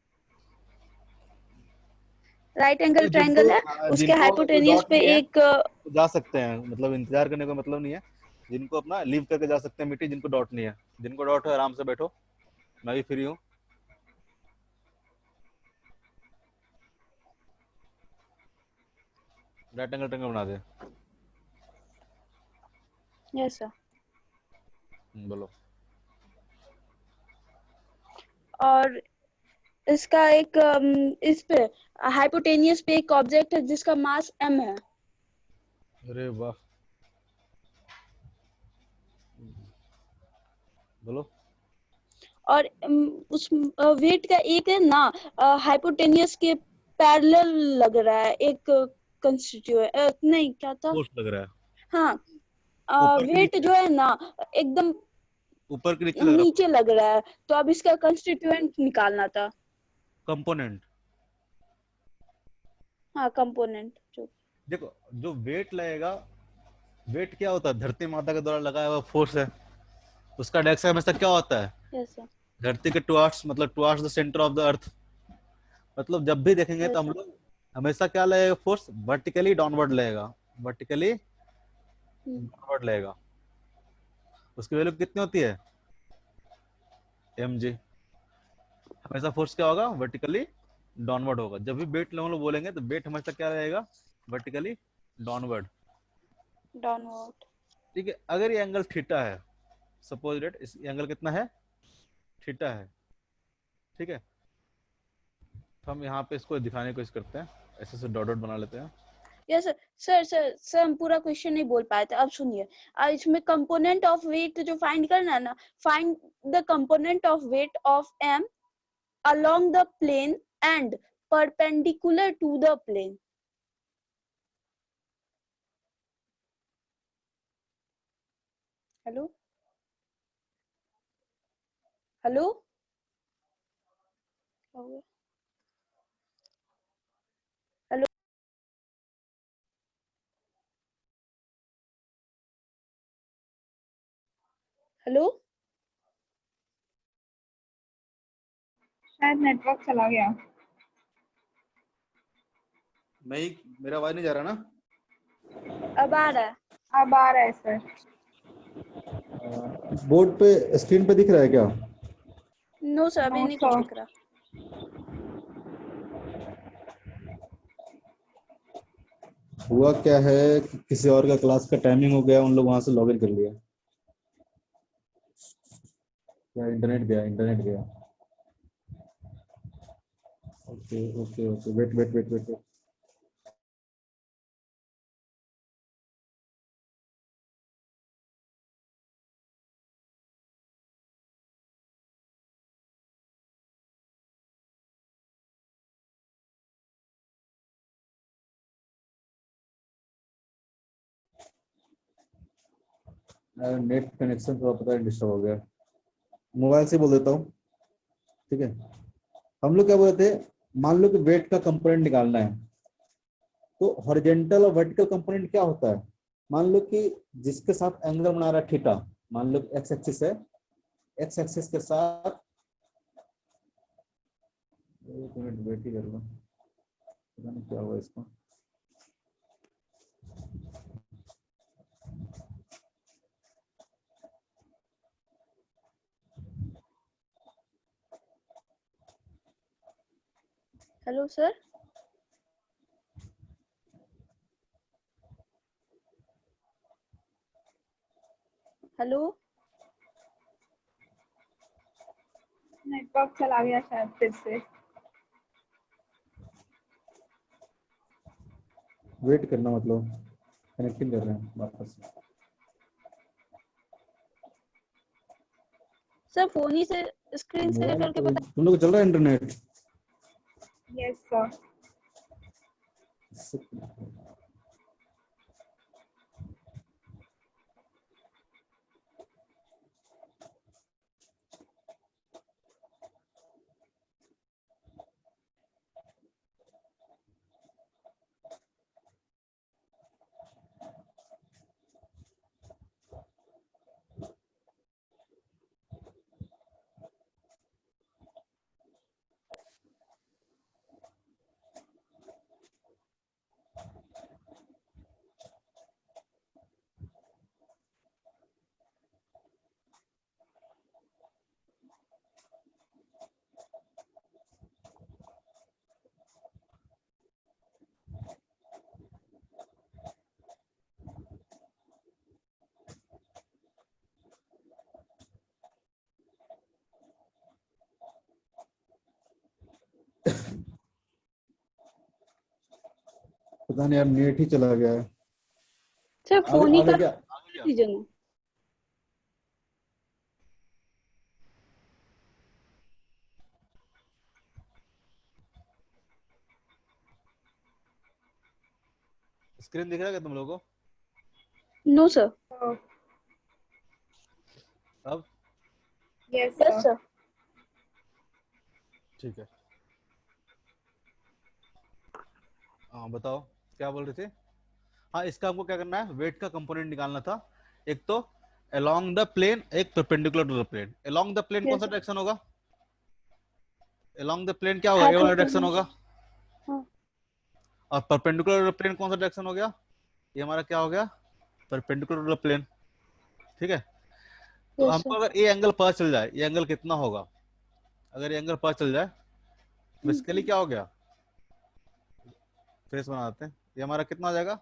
राइट एंगल तो ट्रायंगल है, उसके जिनको कोई हाइपोटेन्यूज डॉट पे नहीं है एक तो जा सकते हैं, मतलब इंतजार करने का मतलब नहीं है। जिनको अपना लीव करके जा सकते हैं मीटिंग, जिनको डॉट नहीं है। जिनको डॉट है आराम से बैठो, मैं भी फ्री हूँ। राइट एंगल ट्रायंगल बना दे। Yes sir. बोलो। और इसका एक इस पे हाइपोटेनियस पे एक ऑब्जेक्ट है जिसका मास m है। अरे वाह, बोलो। और उस वेट का एक है ना हाइपोटेनियस के पैरेलल लग रहा है, एक कंस्टिट्यूएंट नहीं क्या था, फोर्स लग रहा है। हाँ ऊपर के वेट नीचे, जो है ना एकदम ऊपर के नीचे लग रहा नीचे लग रहा है, तो अब इसका कंस्टिट्यूएंट निकालना था। कंपोनेंट। हाँ कंपोनेंट जो। देखो, जो वेट लगेगा, वेट क्या होता है? धरती माता के द्वारा लगाया हुआ फोर्स है। उसका डायरेक्शन हमेशा क्या होता है? Yes sir. धरती के टुवार्ड्स, मतलब towards the centre of the earth. मतलब जब भी देखेंगे तो यस हम सर। लोग हमेशा क्या लगेगा? फोर्स वर्टिकली डाउनवर्ड लगेगा, वर्टिकली डाउनवर्ड लगेगा। उसकी वैल्यू कितनी होती है? mg। हमेशा फोर्स क्या होगा? वर्टिकली डाउनवर्ड होगा। जब भी वेट हम लोग बोलेंगे तो वेट हमेशा क्या रहेगा? Vertically downward. डाउनवर्ड। ठीक है, अगर ये एंगल थीटा है, सपोज डेट इस एंगल कितना है? थीटा है। ठीक है, तो हम यहाँ पे इसको दिखाने की कोशिश करते हैं, ऐसे से डॉट डॉट बना लेते हैं। Yes sir. सर हम पूरा क्वेश्चन नहीं बोल पाए थे, अब सुनिए। इसमें कंपोनेंट ऑफ वेट जो फाइंड करना है ना, find the component of weight of m along the plane and perpendicular to the plane. Hello hello, क्या हुआ? Hello hello. शायद नेटवर्क चला गया। मेरा आवाज नहीं जा रहा ना? अब आ रहा है। अब आ रहा है सर। बोर्ड पे, स्क्रीन पे दिख रहा है क्या? नो सर, अभी नो नहीं कुछ सर। दिख रहा। हुआ क्या है कि किसी और का क्लास का टाइमिंग हो गया, उन लोग वहां से लॉगिन कर लिया। क्या इंटरनेट गया? इंटरनेट गया। Okay okay okay, wait wait wait wait wait. Net connection थोड़ा पता है डिस्टर्ब हो गया। मोबाइल से बोल देता हूँ, ठीक है। हम लोग क्या बोल रहे थे? मान लो कि वेट का कंपोनेंट निकालना है, तो हॉरिजॉन्टल और वर्टिकल कंपोनेंट क्या होता है? मान लो कि जिसके साथ एंगल बना रहा है थीटा, मान लो एक्स एक्सिस है, एक्स एक्सिस के साथ, एक मिनट वेट ही कर लो, पता नहीं क्या हुआ इसको। Hello sir. हेलो नेटवर्क चला गया शायद फिर से। वेट करना मतलब कनेक्टिंग कर रहे हैं वापस। सर, फोन ही से स्क्रीन शेयर मोबाइल करके पे बता। तुम लोग को चल रहा है इंटरनेट? Yes sir. पता नहीं यार, नेट ही चला गया है। सर फोन ही आगे का क्या? रीजन है। स्क्रीन दिख रहा है क्या तुम लोगों को? No sir. अब यस यस सर। ठीक है। हाँ बताओ क्या बोल रहे थे? हाँ, इसका हमको क्या करना है, वेट का कंपोनेंट निकालना था। एक तो along द प्लेन, एक perpendicular to the plane. along the plane कौन सा डायरेक्शन होगा? along द प्लेन क्या होगा? ये वाला डायरेक्शन होगा। हाँ। और परपेंडिकुलर टू द प्लेन कौन सा डायरेक्शन हो गया? ये हमारा क्या हो गया? Perpendicular to the plane. ठीक है। तो यस हमको सर। अगर ये एंगल पता चल जाए, ये एंगल कितना होगा, अगर ये एंगल पता चल जाए, बेसिकली क्या हो गया, फेस बनाते हैं। ये हमारा कितना हो जाएगा?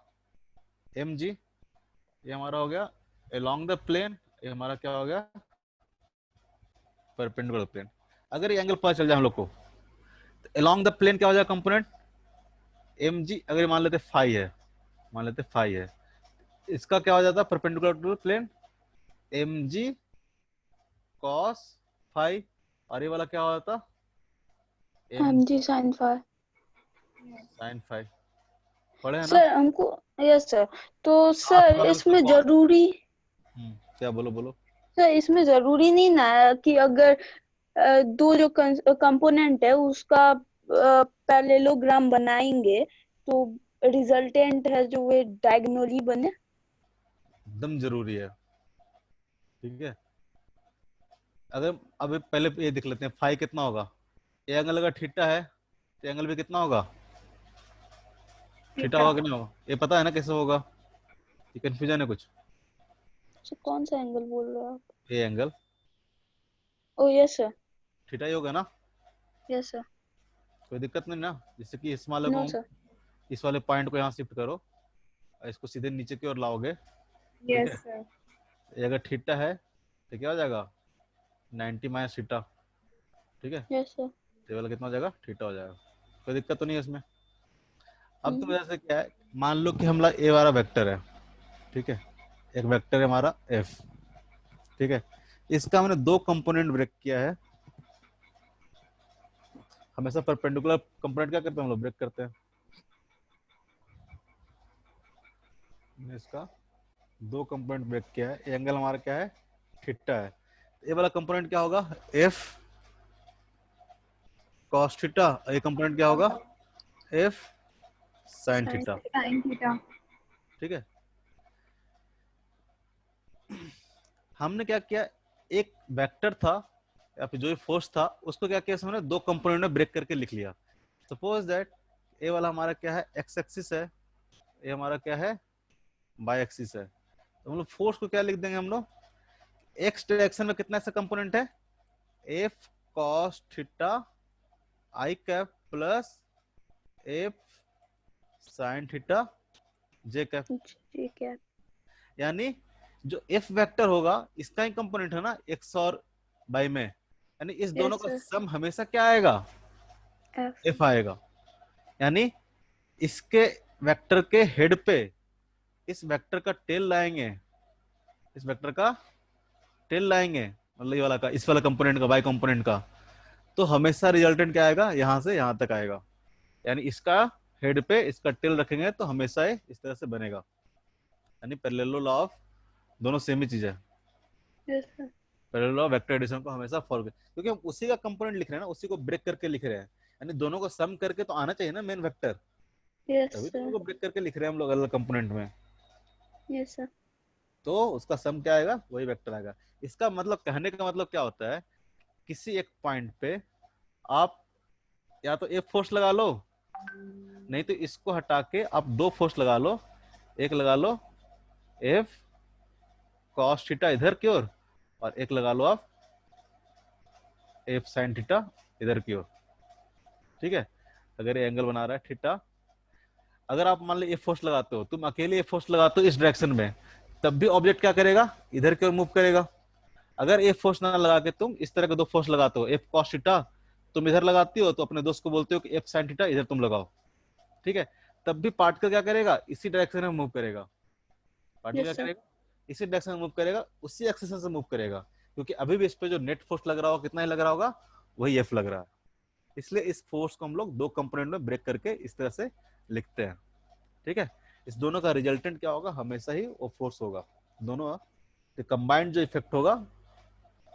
mg। ये हमारा हो गया along द प्लेन, ये हमारा क्या हो गया? Perpendicular plane. अगर ये एंगल पता चल जाए हम लोग को, तो along द प्लेन क्या हो जाएगा कंपोनेंट? mg। अगर मान लेते फाई है, मान लेते फाई है, इसका क्या हो जाता है perpendicular to plane? mg cos phi. और ये वाला क्या हो जाता? mg sin phi। sin phi. पढ़े है ना? सर हमको यस सर। तो आप सर थोड़ा उसको इसमें जरूरी क्या बोलो बोलो। सर इसमें जरूरी नहीं ना है कि अगर दो जो कंपोनेंट है उसका पैरेललोग्राम बनाएंगे तो रिजल्टेंट है जो वे डायगोनली बने। एकदम जरूरी है। ठीक है। अगर अब पहले ये देख लेते हैं, फाई कितना होगा? ये एंगल अगर थीटा है तो एंगल भी कितना होगा? थीटा होगा कि नहीं होगा? ये पता है ना कैसे होगा? ये कंफ्यूजन है कुछ? सर कौन सा एंगल बोल रहे हो आप? ये angle O yes sir. Theta ही होगा ना? Yes sir. कोई दिक्कत नहीं ना? जैसे कि इस वाले को नो हम, सर। इस वाले पॉइंट को यहाँ शिफ्ट करो और इसको सीधे नीचे की ओर लाओगे। ठीक यस है। सर। ये अगर थीटा है तो क्या हो जाएगा? 90 माइनस थीटा। ठीक है। Yes sir. ये वाला कितना हो जाएगा? थीटा हो जाएगा। कोई दिक्कत तो नहीं है इसमें? अब तो जैसे क्या है, मान लो कि हमारा ए वाला वेक्टर है। ठीक है। एक वेक्टर है हमारा एफ। ठीक है। इसका हमने दो कंपोनेंट ब्रेक किया है। हमेशा परपेंडिकुलर कंपोनेंट क्या करते हैं हम लोग? ब्रेक करते हैं। इसका दो कंपोनेंट ब्रेक किया है। एंगल हमारा क्या है? थीटा है। ये वाला कंपोनेंट क्या होगा? F cos theta. ये कंपोनेंट क्या होगा? F sine theta. Sine theta. ठीक है। हमने क्या किया, एक वेक्टर था या फिर जो भी फोर्स था उसको क्या किया, हमने दो कंपोनेंट में ब्रेक करके लिख लिया। सपोज दैट ए वाला हमारा क्या है? एक्स एक्सिस है, ये हमारा क्या है? वाई एक्सिस है। तो हम लोग फोर्स को क्या लिख देंगे हम लोग? एक्स डायरेक्शन में कितना ऐसा कंपोनेंट है? F cos theta I cap plus F sine theta J cap. ठीक है। यानी जो एफ वेक्टर होगा इसका ही कंपोनेंट है ना, एक्स और वाई में, यानी इस दोनों यस का सर। सम हमेशा क्या आएगा? एफ। एफ आएगा। यानी इसके वेक्टर के हेड पे इस वेक्टर का टेल लाएंगे, इस वेक्टर का टेल लाएंगे, मतलब ये वाला का, इस वाला कंपोनेंट का, वाई कंपोनेंट का, तो हमेशा रिजल्टेंट क्या आएगा? यहां से यहां तक आएगा। यानी इसका हेड पे इसका टिल रखेंगे तो हमेशा ये इस तरह से बनेगा, यानी पैरेलल लॉ ऑफ, दोनों सेम ही चीज है, यस सर। Parallel law of vector addition को हमेशा फॉलो, क्योंकि हम उसी का कंपोनेंट लिख रहे हैं ना, उसी को ब्रेक करके लिख रहे हैं, यानी दोनों को सम करके तो आना चाहिए ना मेन वेक्टर, यस तभी सर। दोनों को ब्रेक करके लिख रहे हैं हम लोग अलग कंपोनेंट में, यस सर। तो उसका सम क्या आएगा, वही वेक्टर आएगा। इसका मतलब, कहने का मतलब क्या होता है, किसी एक पॉइंट पे आप या तो एक फोर्स लगा लो, नहीं तो इसको हटा के आप दो फोर्स लगा लो, एक लगा लो एफ कॉस थीटा इधर की ओर, और एक लगा लो आप एफ साइन थीटा इधर की ओर, ठीक है। अगर ये एंगल बना रहा है थीटा, अगर आप मान लो ये फोर्स लगाते हो, तुम अकेले ये फोर्स लगाते हो इस डायरेक्शन में, तब भी ऑब्जेक्ट क्या करेगा, इधर की ओर मूव करेगा। अगर ये फोर्स ना लगा के तुम इस तरह के दो फोर्स लगाते हो, एफ कॉस थीटा तुम इधर लगाती हो, तो अपने दोस्त को बोलते हो कि एफ साइन थीटा इधर तुम लगाओ, ठीक है, तब भी पार्टिकल क्या करेगा, इसी डायरेक्शन में मूव करेगा, पार्टिकल यस क्या सर। करेगा, इसी डायरेक्शन में मूव करेगा, उसी एक्सेशन से मूव करेगा, क्योंकि अभी भी इस पे जो नेट फोर्स लग रहा होगा कितना ही लग रहा होगा, वही एफ लग रहा है। इसलिए इस फोर्स को हम लोग दो कंपोनेंट में ब्रेक करके इस तरह से लिखते हैं, ठीक है। इस दोनों का रिजल्टेंट क्या होगा, हमेशा ही वो फोर्स होगा, दोनों कंबाइंड जो इफेक्ट होगा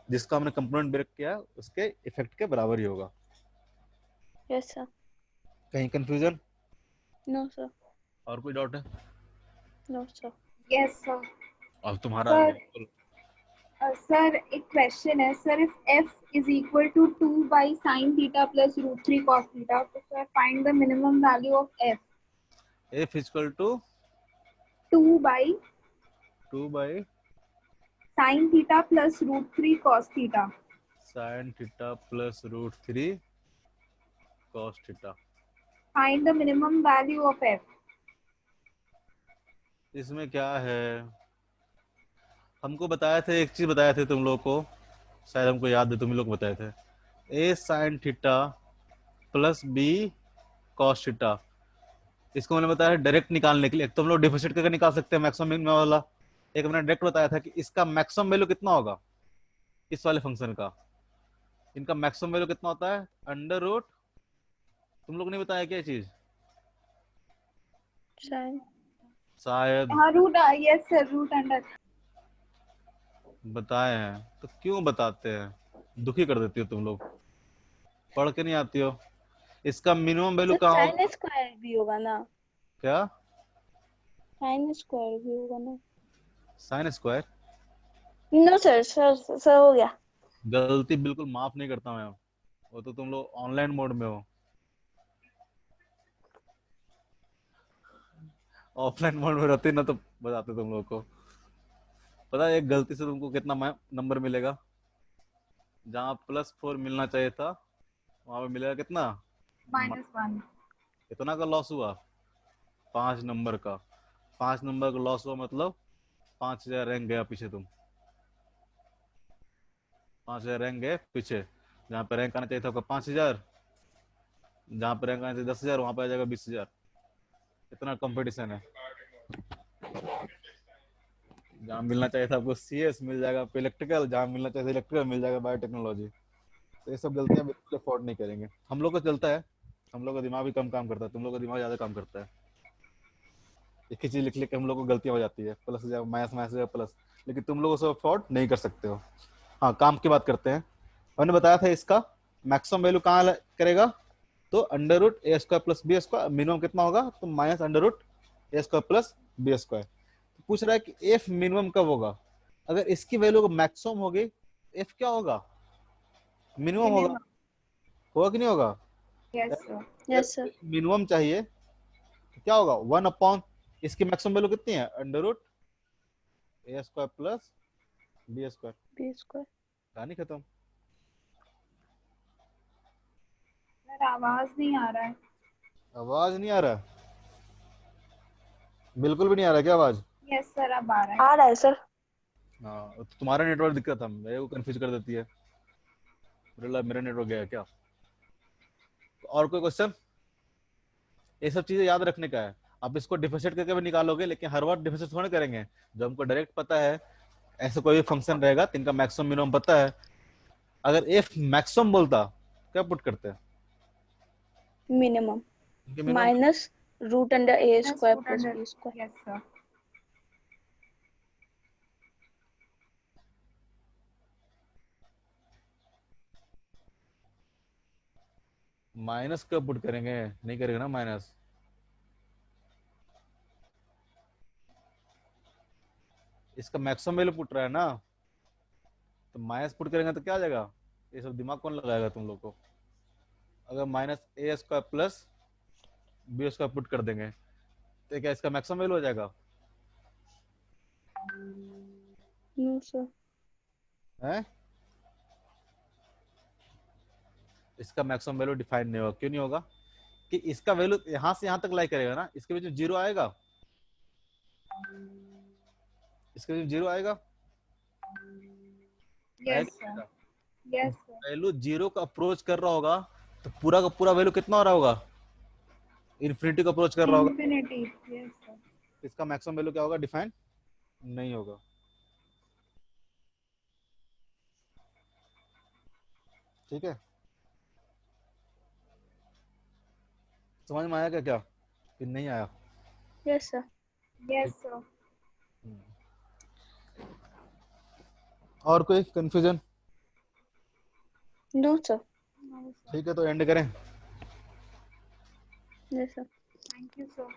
जिसका हमने कंपोनेंट ब्रेक किया उसके इफेक्ट के बराबर ही होगा। Yes sir. कहीं कंफ्यूजन, नो सर। और कोई डाउट है? No sir. Yes sir. अब तुम्हारा सर बिल्कुल। सर एक क्वेश्चन है sir, if f is equal to 2 by sin theta plus root 3 cos theta, तो sir find the minimum value of f। F equal to 2 by 2 by sin theta plus root 3 cos theta। Sine theta plus root 3 cos theta. Find the minimum value of f। इसमें क्या है, हमको बताया थे, एक चीज बताए थे तुम लोग को, शायद हमको याद है, तुम लोग बताए थे, A sine theta plus B cos theta, इसको मैंने बताया डायरेक्ट निकालने के लिए। तो हम लोग डिफिसिट करके निकाल सकते हैं मैक्सिमम मिनिमम वाला। एक मैंने डायरेक्ट बताया था कि इसका मैक्सिमम वैल्यू कितना होगा, इस वाले फंक्शन का, इनका मैक्सिमम वैल्यू कितना होता है, अंडर रूट, तुम लोग ने बताया क्या चीज, साइन। शायद हाँ root, yes sir, root under. बताए हैं, तो क्यों बताते हैं, दुखी कर देती हो तुम लोग, पढ़ के नहीं आती हो। इसका मिनिमम वैल्यू सर कहाँ साइन होगा, स्क्वायर भी होगा ना? क्या साइन स्क्वायर भी होगा ना? Sine square, no sir, sir हो गया। गलती बिल्कुल माफ नहीं करता मैं, वो तो तुम लोग ऑनलाइन मोड में हो, ऑफलाइन मोड में रहते ना तो बताते तुम लोग को। पता है एक गलती से तुमको कितना नंबर मिलेगा, जहाँ +4 मिलना चाहिए था वहां पे मिलेगा कितना, -1। कितना का लॉस हुआ, 5 नंबर का, 5 नंबर का लॉस हुआ, मतलब 5000 रैंक गया पीछे तुम, 5000 रैंक गए पीछे, जहाँ पे रैंक आना चाहिए था आपका 5000, जहाँ पे रैंक आना चाहिए 10,000 वहां पे आ जाएगा 20,000। इतना कंपटीशन है, जहाँ मिलना चाहिए था आपको CS मिल जाएगा आपको इलेक्ट्रिकल, जहाँ मिलना चाहिए था इलेक्ट्रिकल मिल जाएगा बायोटेक्नोलॉजी। तो ये सब गलतियां बिल्कुल अफोर्ड नहीं करेंगे, हम लोग को चलता है, हम लोग का दिमाग भी कम काम करता है, तुम लोग का दिमाग ज्यादा काम करता है, एक ही चीज लिख लिख के हम लोग को गलतियां हो जाती है, प्लस माइनस माइनस प्लस, लेकिन तुम लोग उसे अफोर्ड नहीं कर सकते हो। हाँ काम की बात करते हैं, मैंने बताया था इसका मैक्सिमम वैल्यू कहाँ करेगा, तो under root A square plus B square, minimum कितना होगा, तो minus under root A square plus B square. तो पूछ रहा है कि एफ मिनिमम कब होगा, अगर इसकी वैल्यू मैक्सिमम होगी, एफ क्या होगा, मिनिमम होगा, होगा कि नहीं होगा, yes sir. Yes sir. Minimum चाहिए तो क्या होगा, 1 इसकी मैक्सिमम वैल्यू कितनी है, under root A square plus B square, B square. कहानी खत्म। सर आवाज नहीं आ रहा है। आवाज नहीं आ रहा, बिल्कुल भी नहीं आ रहा क्या आवाज, यस सर अब आ रहा है। आ रहा है सर। हाँ तो तुम्हारा नेटवर्क दिक्कत है, मेरे को कंफ्यूज कर देती है, मेरा नेटवर्क गया है क्या। और कोई क्वेश्चन, ये सब चीजें याद रखने का है, आप इसको डिफरेंशिएट करके भी निकालोगे, लेकिन हर बार डिफरेंशिएट थोड़ा करेंगे, जो हमको डायरेक्ट पता है, ऐसा कोई भी फंक्शन रहेगा तो इनका मैक्सिमम मिनिमम पता है, अगर एफ मैक्सिमम बोलता क्या पुट करते हैं, मिनिमम। इनके minimum minus root under a Plus square root plus under. B square. Yes, sir. Minus कब पुट करेंगे, नहीं करेंगे ना माइनस। इसका मैक्सिमम वैल्यू पुट रहा है ना, तो माइनस पुट करेंगे तो क्या आ जाएगा, ये सब दिमाग कौन लगाएगा तुम लोग को। अगर minus A square plus B square put कर देंगे तो क्या इसका मैक्सिमम वैल्यू हो जाएगा नो सर। है। इसका मैक्सिमम वैल्यू डिफाइन नहीं होगा, क्यों नहीं होगा, कि इसका वैल्यू यहां से यहां तक लाई करेगा ना, इसके बीच में जीरो आएगा, इसके बीच में जीरो आएगा, Yes, sir. Yes, sir. Value zero का अप्रोच कर रहा होगा तो पूरा का पूरा वैल्यू कितना हो रहा होगा, इन्फिनिटी को अप्रोच कर रहा होगा, Infinity. Yes, sir. इसका मैक्सिमम वैल्यू क्या होगा, डिफाइन नहीं होगा। ठीक है, समझ में आया क्या क्या कि नहीं आया। Yes sir. Yes, sir. और कोई confusion. No sir. No, sir. ठीक है, तो एंड करें। Yes sir. Thank you, sir.